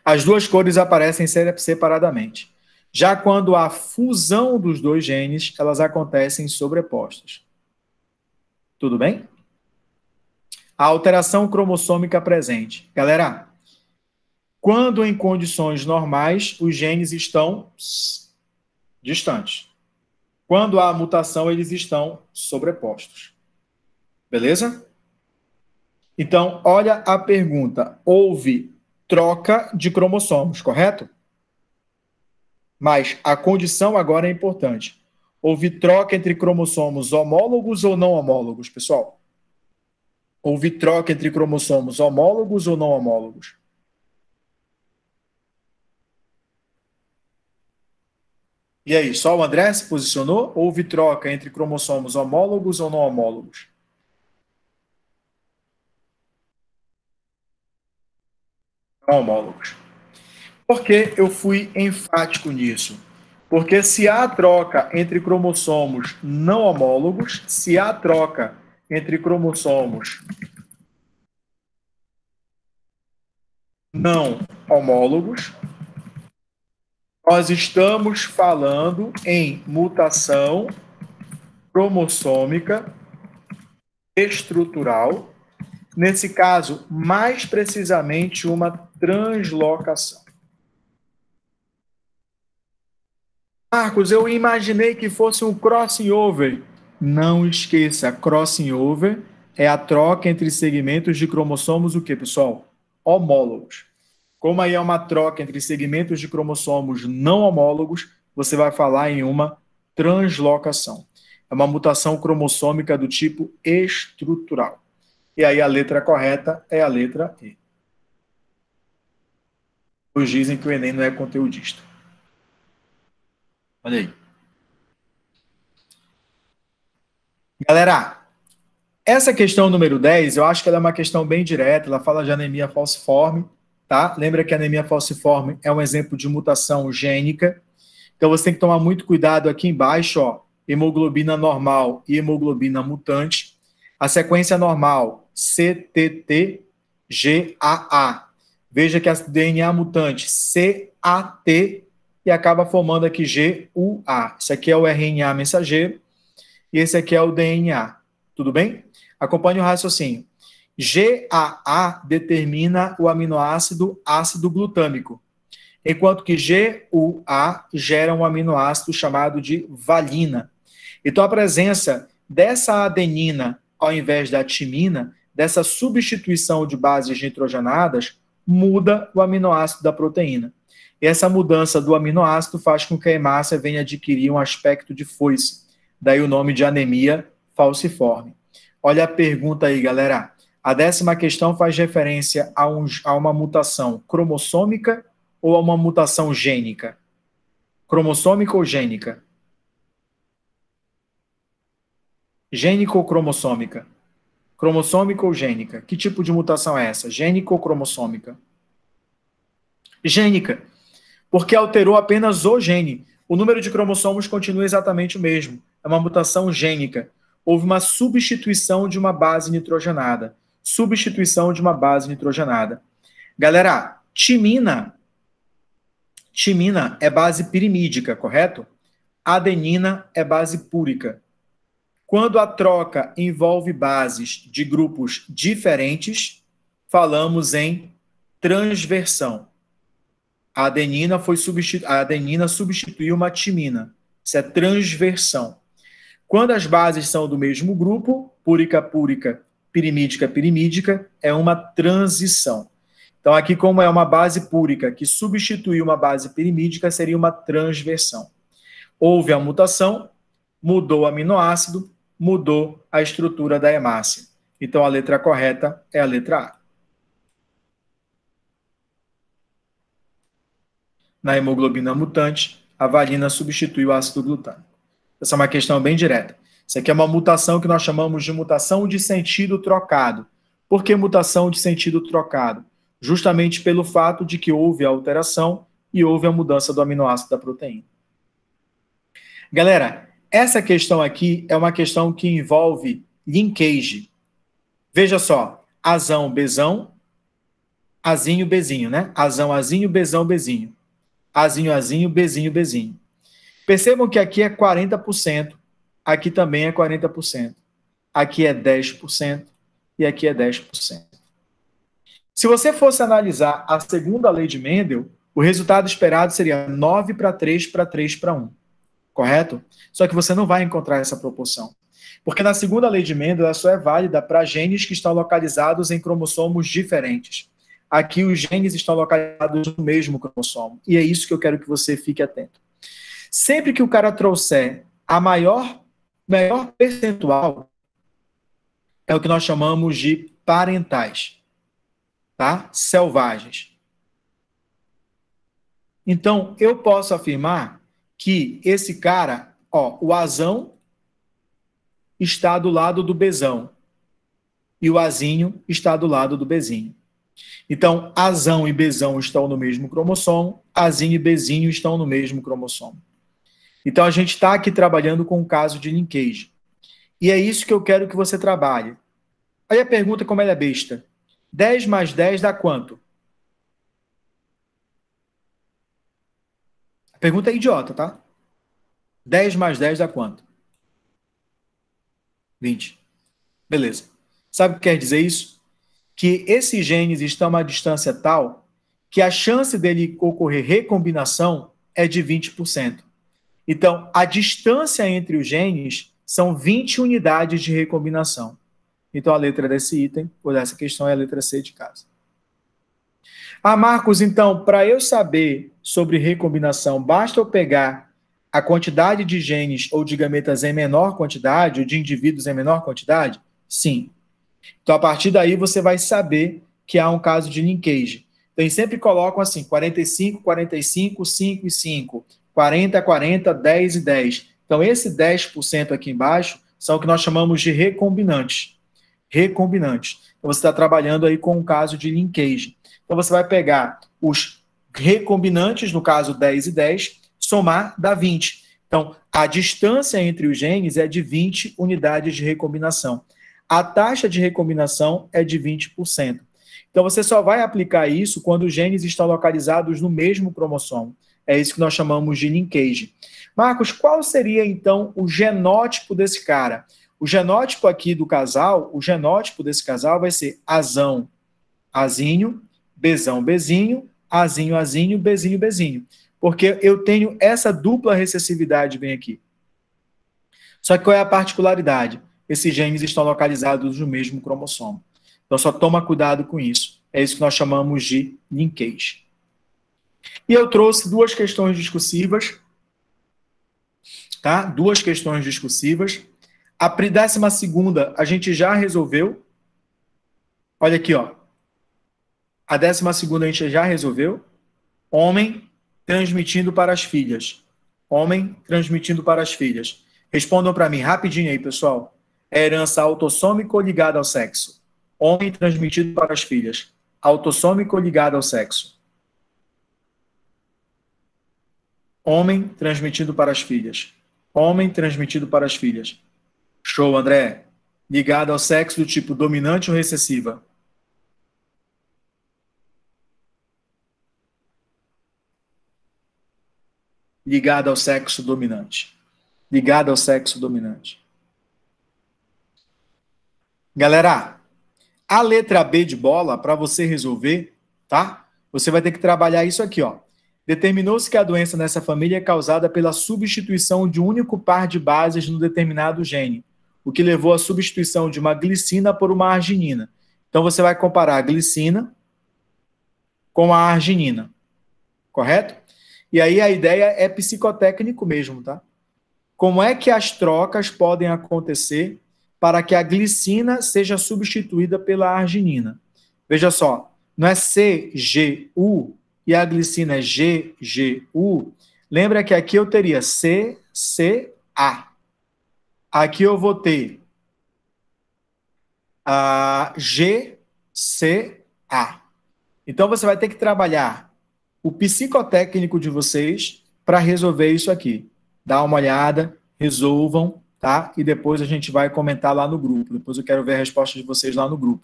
as duas cores aparecem separadamente. Já quando há fusão dos dois genes, elas acontecem sobrepostas. Tudo bem? A alteração cromossômica presente. Galera, quando em condições normais, os genes estão distantes. Quando há mutação, eles estão sobrepostos. Beleza? Então, olha a pergunta. Houve troca de cromossomos, correto? Mas a condição agora é importante. Houve troca entre cromossomos homólogos ou não homólogos, pessoal? Houve troca entre cromossomos homólogos ou não homólogos? E aí, só o André se posicionou? Houve troca entre cromossomos homólogos ou não homólogos? Não homólogos. Por que eu fui enfático nisso? Porque se há troca entre cromossomos não homólogos, se há troca entre cromossomos não homólogos, nós estamos falando em mutação cromossômica estrutural, nesse caso, mais precisamente uma translocação. Marcos, eu imaginei que fosse um crossing over. Não esqueça, crossing over é a troca entre segmentos de cromossomos, o que, pessoal? Homólogos. Como aí é uma troca entre segmentos de cromossomos não homólogos, você vai falar em uma translocação. É uma mutação cromossômica do tipo estrutural. E aí a letra correta é a letra E. Os dizem que o Enem não é conteudista. Olha aí. Galera, essa questão número 10, eu acho que ela é uma questão bem direta, ela fala de anemia falciforme, tá? Lembra que a anemia falciforme é um exemplo de mutação gênica. Então você tem que tomar muito cuidado aqui embaixo, ó, hemoglobina normal e hemoglobina mutante. A sequência normal, CTT-GAA. Veja que a DNA mutante, CAT, e acaba formando aqui GUA. Isso aqui é o RNA mensageiro e esse aqui é o DNA. Tudo bem? Acompanhe o raciocínio. GAA determina o aminoácido ácido glutâmico, enquanto que GUA gera um aminoácido chamado de valina. Então, a presença dessa adenina ao invés da timina, dessa substituição de bases nitrogenadas, muda o aminoácido da proteína. E essa mudança do aminoácido faz com que a hemácia venha adquirir um aspecto de foice. Daí o nome de anemia falciforme. Olha a pergunta aí, galera. A 10ª questão faz referência a uma mutação cromossômica ou a uma mutação gênica? Cromossômica ou gênica? Gênica ou cromossômica? Cromossômica ou gênica? Que tipo de mutação é essa? Gênica ou cromossômica? Gênica, porque alterou apenas o gene. O número de cromossomos continua exatamente o mesmo. É uma mutação gênica. Houve uma substituição de uma base nitrogenada. Substituição de uma base nitrogenada. Galera, timina é base pirimídica, correto? Adenina é base púrica. Quando a troca envolve bases de grupos diferentes, falamos em transversão. A adenina substituiu uma timina. Isso é transversão. Quando as bases são do mesmo grupo, púrica-púrica, pirimídica-pirimídica, é uma transição. Então, aqui, como é uma base púrica que substituiu uma base pirimídica, seria uma transversão. Houve a mutação, mudou o aminoácido, mudou a estrutura da hemácia. Então, a letra correta é a letra A. Na hemoglobina mutante, a valina substitui o ácido glutâmico. Essa é uma questão bem direta. Isso aqui é uma mutação que nós chamamos de mutação de sentido trocado. Por que mutação de sentido trocado? Justamente pelo fato de que houve a alteração e houve a mudança do aminoácido da proteína. Galera, essa questão aqui é uma questão que envolve linkage. Veja só, azão, bezão, azinho, bezinho, né? Azão, azinho, bezão, bezinho. Azinho, azinho, bezinho, bezinho. Percebam que aqui é 40%, aqui também é 40%, aqui é 10% e aqui é 10%. Se você fosse analisar a segunda lei de Mendel, o resultado esperado seria 9 para 3 para 3 para 1. Correto? Só que você não vai encontrar essa proporção. Porque na segunda lei de Mendel, ela só é válida para genes que estão localizados em cromossomos diferentes. Aqui os genes estão localizados no mesmo cromossomo. E é isso que eu quero que você fique atento. Sempre que o cara trouxer a maior percentual, é o que nós chamamos de parentais, tá? Selvagens. Então, eu posso afirmar que esse cara, ó, o azão está do lado do bezão e o azinho está do lado do bezinho. Então, azão e bezão estão no mesmo cromossomo, azinho e bezinho estão no mesmo cromossomo. Então, a gente está aqui trabalhando com o caso de linkage. E é isso que eu quero que você trabalhe. Aí a pergunta, como ela é besta. 10 mais 10 dá quanto? A pergunta é idiota, tá? 10 mais 10 dá quanto? 20. Beleza. Sabe o que quer dizer isso? Que esses genes estão a uma distância tal que a chance dele ocorrer recombinação é de 20%. Então, a distância entre os genes são 20 unidades de recombinação. Então, a letra desse item, ou dessa questão, é a letra C de casa. Ah, Marcos, então, para eu saber sobre recombinação, basta eu pegar a quantidade de genes ou de gametas em menor quantidade, ou de indivíduos em menor quantidade? Sim. Então, a partir daí, você vai saber que há um caso de linkage. Então, eles sempre colocam assim, 45, 45, 5 e 5, 40, 40, 10 e 10. Então, esse 10% aqui embaixo são o que nós chamamos de recombinantes. Recombinantes. Então, você está trabalhando aí com um caso de linkage. Então, você vai pegar os recombinantes, no caso 10 e 10, somar dá 20. Então, a distância entre os genes é de 20 unidades de recombinação. A taxa de recombinação é de 20%. Então, você só vai aplicar isso quando os genes estão localizados no mesmo cromossomo. É isso que nós chamamos de linkage. Marcos, qual seria, então, o genótipo desse cara? O genótipo aqui do casal, o genótipo desse casal vai ser azão, azinho, bezão, bezinho, azinho, azinho, bezinho, bezinho. Porque eu tenho essa dupla recessividade bem aqui. Só que qual é a particularidade? Esses genes estão localizados no mesmo cromossomo. Então, só toma cuidado com isso. É isso que nós chamamos de linkage. E eu trouxe duas questões discursivas, tá? Duas questões discursivas. A 12ª a gente já resolveu. Olha aqui, ó. A 12ª a gente já resolveu. Homem transmitindo para as filhas. Homem transmitindo para as filhas. Respondam para mim rapidinho aí, pessoal. É herança autossômica ou ligada ao sexo? Homem transmitido para as filhas. Autossômica ou ligada ao sexo? Homem transmitido para as filhas. Homem transmitido para as filhas. Show, André. Ligado ao sexo do tipo dominante ou recessiva? Ligado ao sexo dominante. Ligado ao sexo dominante. Galera, a letra B de bola, para você resolver, tá? Você vai ter que trabalhar isso aqui, ó. Determinou-se que a doença nessa família é causada pela substituição de um único par de bases no determinado gene, o que levou à substituição de uma glicina por uma arginina. Então, você vai comparar a glicina com a arginina, correto? E aí a ideia é psicotécnico mesmo, tá? Como é que as trocas podem acontecer para que a glicina seja substituída pela arginina? Veja só, não é CGU e a glicina é GGU. Lembra que aqui eu teria CCA. Aqui eu vou ter a GCA. Então, você vai ter que trabalhar o psicotécnico de vocês para resolver isso aqui. Dá uma olhada, resolvam, tá? E depois a gente vai comentar lá no grupo. Depois eu quero ver a resposta de vocês lá no grupo.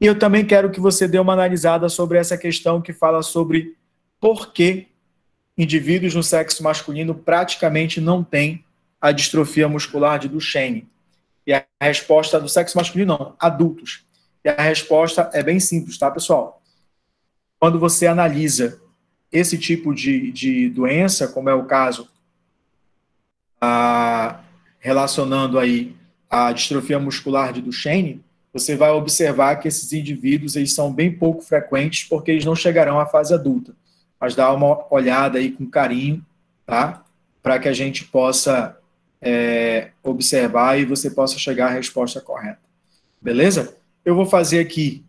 E eu também quero que você dê uma analisada sobre essa questão que fala sobre por que indivíduos no sexo masculino praticamente não têm a distrofia muscular de Duchenne. E a resposta do sexo masculino não, adultos. E a resposta é bem simples, tá, pessoal? Quando você analisa esse tipo de doença, como é o caso relacionando aí a distrofia muscular de Duchenne, você vai observar que esses indivíduos eles são bem pouco frequentes porque eles não chegarão à fase adulta. Mas dá uma olhada aí com carinho, tá? Para que a gente possa observar e você possa chegar à resposta correta. Beleza? Eu vou fazer aqui